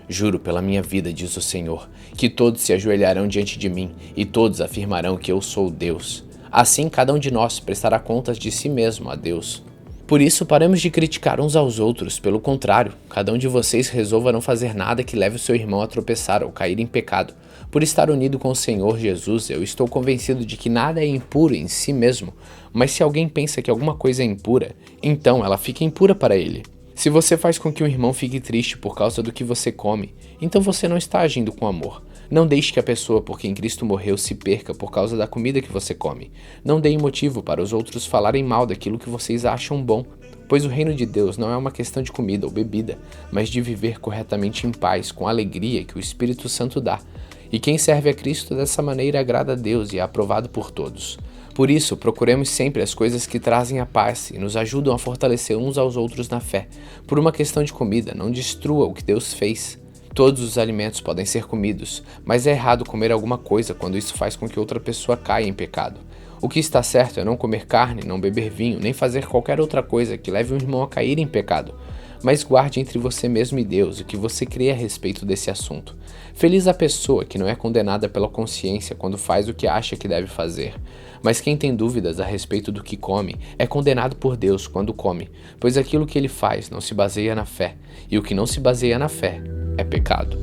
Juro pela minha vida, diz o Senhor, que todos se ajoelharão diante de mim e todos afirmarão que eu sou Deus. Assim, cada um de nós prestará contas de si mesmo a Deus. Por isso, paremos de criticar uns aos outros. Pelo contrário, cada um de vocês resolva não fazer nada que leve o seu irmão a tropeçar ou cair em pecado. Por estar unido com o Senhor Jesus, eu estou convencido de que nada é impuro em si mesmo. Mas se alguém pensa que alguma coisa é impura, então ela fica impura para ele. Se você faz com que um irmão fique triste por causa do que você come, então você não está agindo com amor. Não deixe que a pessoa por quem Cristo morreu se perca por causa da comida que você come. Não deem motivo para os outros falarem mal daquilo que vocês acham bom, pois o reino de Deus não é uma questão de comida ou bebida, mas de viver corretamente em paz, com a alegria que o Espírito Santo dá. E quem serve a Cristo dessa maneira agrada a Deus e é aprovado por todos. Por isso, procuremos sempre as coisas que trazem a paz e nos ajudam a fortalecer uns aos outros na fé. Por uma questão de comida, não destrua o que Deus fez. Todos os alimentos podem ser comidos, mas é errado comer alguma coisa quando isso faz com que outra pessoa caia em pecado. O que está certo é não comer carne, não beber vinho, nem fazer qualquer outra coisa que leve um irmão a cair em pecado. Mas guarde entre você mesmo e Deus o que você crê a respeito desse assunto. Feliz a pessoa que não é condenada pela consciência quando faz o que acha que deve fazer. Mas quem tem dúvidas a respeito do que come é condenado por Deus quando come, pois aquilo que ele faz não se baseia na fé, e o que não se baseia na fé é pecado.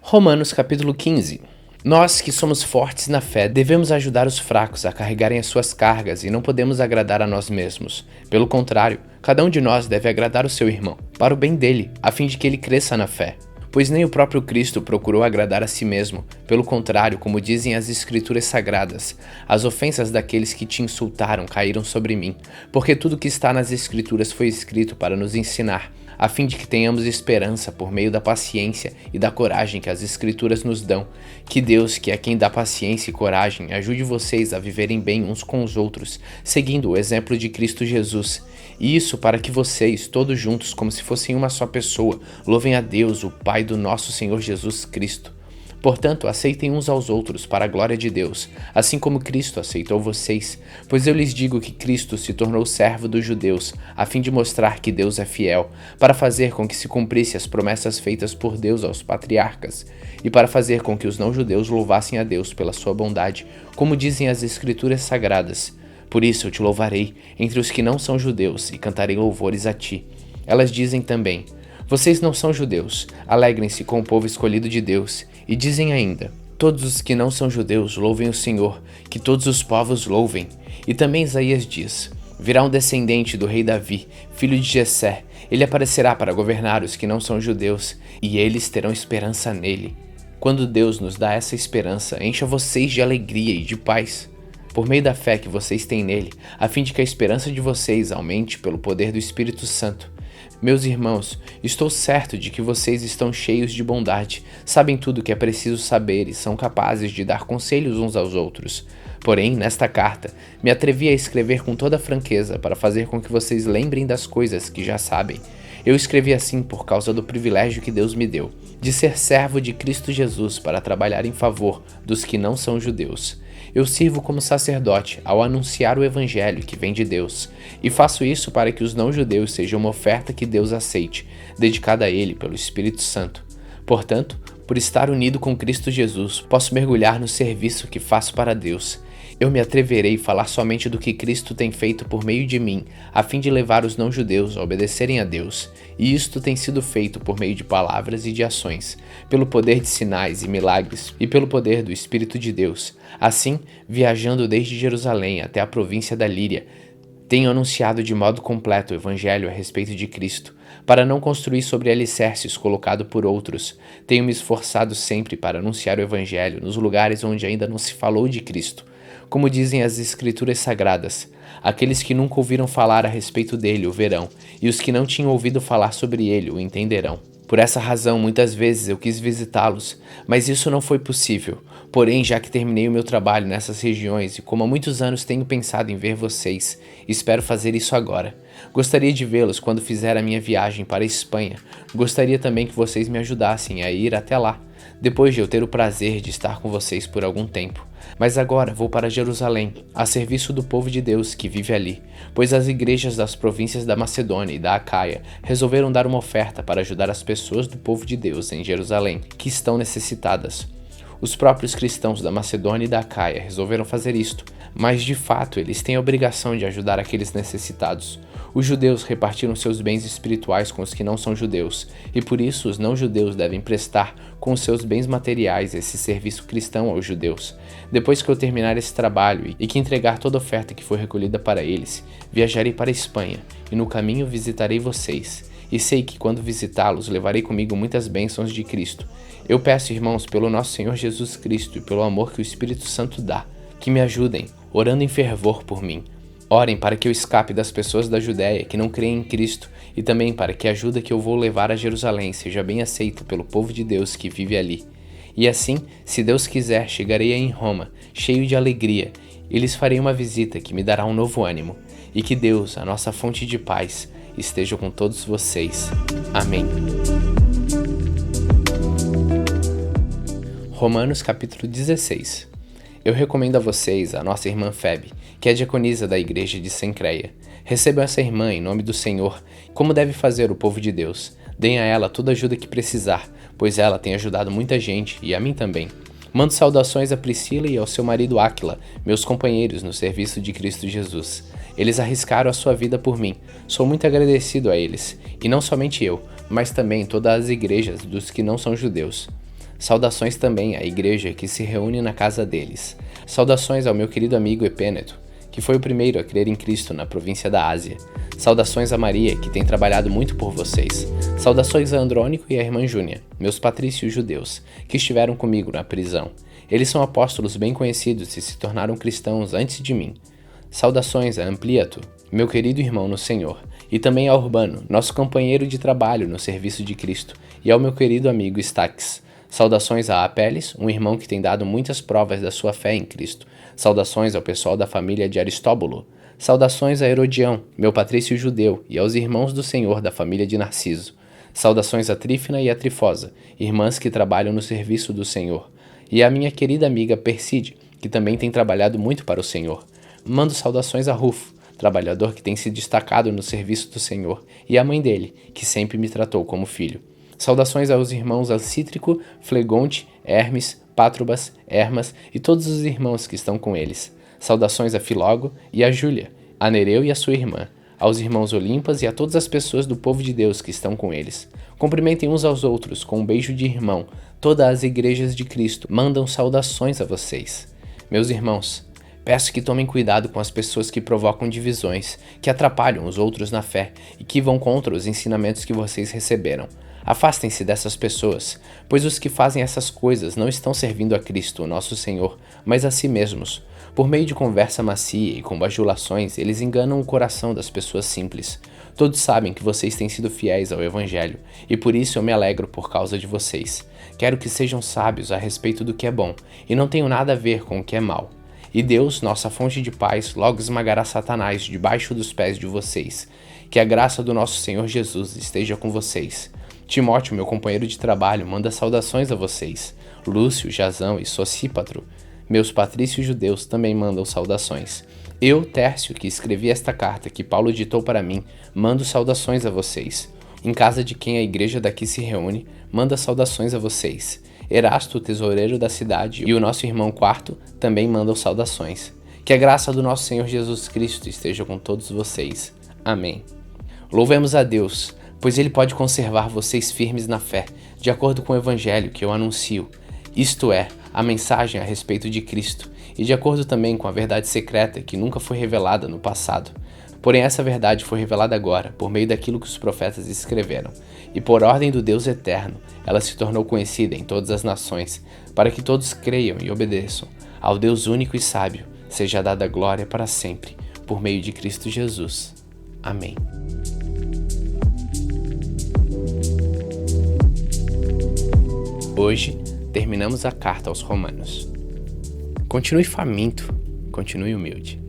Romanos capítulo 15. Nós que somos fortes na fé devemos ajudar os fracos a carregarem as suas cargas e não podemos agradar a nós mesmos. Pelo contrário, cada um de nós deve agradar o seu irmão, para o bem dele, a fim de que ele cresça na fé. Pois nem o próprio Cristo procurou agradar a si mesmo. Pelo contrário, como dizem as Escrituras Sagradas, as ofensas daqueles que te insultaram caíram sobre mim, porque tudo que está nas Escrituras foi escrito para nos ensinar, a fim de que tenhamos esperança por meio da paciência e da coragem que as Escrituras nos dão. Que Deus, que é quem dá paciência e coragem, ajude vocês a viverem bem uns com os outros, seguindo o exemplo de Cristo Jesus. E isso para que vocês, todos juntos, como se fossem uma só pessoa, louvem a Deus, o Pai do nosso Senhor Jesus Cristo. Portanto, aceitem uns aos outros para a glória de Deus, assim como Cristo aceitou vocês. Pois eu lhes digo que Cristo se tornou servo dos judeus, a fim de mostrar que Deus é fiel, para fazer com que se cumprissem as promessas feitas por Deus aos patriarcas, e para fazer com que os não-judeus louvassem a Deus pela sua bondade, como dizem as Escrituras Sagradas. Por isso eu te louvarei entre os que não são judeus, e cantarei louvores a ti. Elas dizem também: vocês não são judeus, alegrem-se com o povo escolhido de Deus. E dizem ainda: todos os que não são judeus louvem o Senhor, que todos os povos louvem. E também Isaías diz: virá um descendente do rei Davi, filho de Jessé. Ele aparecerá para governar os que não são judeus, e eles terão esperança nele. Quando Deus nos dá essa esperança, encha vocês de alegria e de paz, por meio da fé que vocês têm nele, a fim de que a esperança de vocês aumente pelo poder do Espírito Santo. Meus irmãos, estou certo de que vocês estão cheios de bondade, sabem tudo o que é preciso saber e são capazes de dar conselhos uns aos outros. Porém, nesta carta, me atrevi a escrever com toda franqueza para fazer com que vocês lembrem das coisas que já sabem. Eu escrevi assim por causa do privilégio que Deus me deu, de ser servo de Cristo Jesus para trabalhar em favor dos que não são judeus. Eu sirvo como sacerdote ao anunciar o evangelho que vem de Deus, e faço isso para que os não-judeus sejam uma oferta que Deus aceite, dedicada a Ele pelo Espírito Santo. Portanto, por estar unido com Cristo Jesus, posso mergulhar no serviço que faço para Deus. Eu me atreverei a falar somente do que Cristo tem feito por meio de mim, a fim de levar os não-judeus a obedecerem a Deus. E isto tem sido feito por meio de palavras e de ações, pelo poder de sinais e milagres e pelo poder do Espírito de Deus. Assim, viajando desde Jerusalém até a província da Líria, tenho anunciado de modo completo o Evangelho a respeito de Cristo, para não construir sobre alicerces colocado por outros. Tenho me esforçado sempre para anunciar o Evangelho nos lugares onde ainda não se falou de Cristo. Como dizem as Escrituras Sagradas, aqueles que nunca ouviram falar a respeito dele o verão, e os que não tinham ouvido falar sobre ele o entenderão. Por essa razão, muitas vezes eu quis visitá-los, mas isso não foi possível. Porém, já que terminei o meu trabalho nessas regiões e como há muitos anos tenho pensado em ver vocês, espero fazer isso agora. Gostaria de vê-los quando fizer a minha viagem para a Espanha. Gostaria também que vocês me ajudassem a ir até lá, depois de eu ter o prazer de estar com vocês por algum tempo. Mas agora vou para Jerusalém, a serviço do povo de Deus que vive ali, pois as igrejas das províncias da Macedônia e da Acaia resolveram dar uma oferta para ajudar as pessoas do povo de Deus em Jerusalém, que estão necessitadas. Os próprios cristãos da Macedônia e da Acaia resolveram fazer isto, mas de fato eles têm a obrigação de ajudar aqueles necessitados. Os judeus repartiram seus bens espirituais com os que não são judeus, e por isso os não-judeus devem prestar com os seus bens materiais esse serviço cristão aos judeus. Depois que eu terminar esse trabalho e que entregar toda a oferta que foi recolhida para eles, viajarei para a Espanha, e no caminho visitarei vocês. E sei que quando visitá-los levarei comigo muitas bênçãos de Cristo. Eu peço, irmãos, pelo nosso Senhor Jesus Cristo e pelo amor que o Espírito Santo dá, que me ajudem, orando em fervor por mim. Orem para que eu escape das pessoas da Judéia que não creem em Cristo, e também para que a ajuda que eu vou levar a Jerusalém seja bem aceita pelo povo de Deus que vive ali. E assim, se Deus quiser, chegarei em Roma, cheio de alegria, e lhes farei uma visita que me dará um novo ânimo. E que Deus, a nossa fonte de paz, esteja com todos vocês. Amém. Romanos capítulo 16. Eu recomendo a vocês a nossa irmã Febe, que é diaconisa da igreja de Cencreia. Recebam essa irmã em nome do Senhor, como deve fazer o povo de Deus. Deem a ela toda a ajuda que precisar, pois ela tem ajudado muita gente e a mim também. Mando saudações a Priscila e ao seu marido Áquila, meus companheiros no serviço de Cristo Jesus. Eles arriscaram a sua vida por mim. Sou muito agradecido a eles, e não somente eu, mas também todas as igrejas dos que não são judeus. Saudações também à igreja que se reúne na casa deles. Saudações ao meu querido amigo Epêneto, que foi o primeiro a crer em Cristo na província da Ásia. Saudações a Maria, que tem trabalhado muito por vocês. Saudações a Andrônico e a irmã Júnia, meus patrícios judeus, que estiveram comigo na prisão. Eles são apóstolos bem conhecidos e se tornaram cristãos antes de mim. Saudações a Ampliato, meu querido irmão no Senhor, e também a Urbano, nosso companheiro de trabalho no serviço de Cristo, e ao meu querido amigo Stax. Saudações a Apeles, um irmão que tem dado muitas provas da sua fé em Cristo. Saudações ao pessoal da família de Aristóbulo. Saudações a Herodião, meu patrício judeu, e aos irmãos do Senhor da família de Narciso. Saudações a Trífina e a Trifosa, irmãs que trabalham no serviço do Senhor. E a minha querida amiga Perside, que também tem trabalhado muito para o Senhor. Mando saudações a Rufo, trabalhador que tem se destacado no serviço do Senhor, e a mãe dele, que sempre me tratou como filho. Saudações aos irmãos Alcítrico, Flegonte, Hermes, Pátrobas, Hermas e todos os irmãos que estão com eles. Saudações a Filógo e a Júlia, a Nereu e a sua irmã, aos irmãos Olimpas e a todas as pessoas do povo de Deus que estão com eles. Cumprimentem uns aos outros com um beijo de irmão. Todas as igrejas de Cristo mandam saudações a vocês. Meus irmãos, peço que tomem cuidado com as pessoas que provocam divisões, que atrapalham os outros na fé e que vão contra os ensinamentos que vocês receberam. Afastem-se dessas pessoas, pois os que fazem essas coisas não estão servindo a Cristo, nosso Senhor, mas a si mesmos. Por meio de conversa macia e com bajulações, eles enganam o coração das pessoas simples. Todos sabem que vocês têm sido fiéis ao Evangelho, e por isso eu me alegro por causa de vocês. Quero que sejam sábios a respeito do que é bom, e não tenho nada a ver com o que é mal. E Deus, nossa fonte de paz, logo esmagará Satanás debaixo dos pés de vocês. Que a graça do nosso Senhor Jesus esteja com vocês. Timóteo, meu companheiro de trabalho, manda saudações a vocês. Lúcio, Jasão e Sosípatro, meus patrícios judeus, também mandam saudações. Eu, Tércio, que escrevi esta carta que Paulo ditou para mim, mando saudações a vocês. Em casa de quem a igreja daqui se reúne, manda saudações a vocês. Erasto, o tesoureiro da cidade, e o nosso irmão Quarto também mandam saudações. Que a graça do nosso Senhor Jesus Cristo esteja com todos vocês. Amém. Louvemos a Deus, pois Ele pode conservar vocês firmes na fé, de acordo com o Evangelho que eu anuncio, isto é, a mensagem a respeito de Cristo, e de acordo também com a verdade secreta que nunca foi revelada no passado. Porém, essa verdade foi revelada agora, por meio daquilo que os profetas escreveram, e por ordem do Deus eterno, ela se tornou conhecida em todas as nações, para que todos creiam e obedeçam. Ao Deus único e sábio, seja dada glória para sempre, por meio de Cristo Jesus. Amém. Hoje, terminamos a carta aos Romanos. Continue faminto, continue humilde.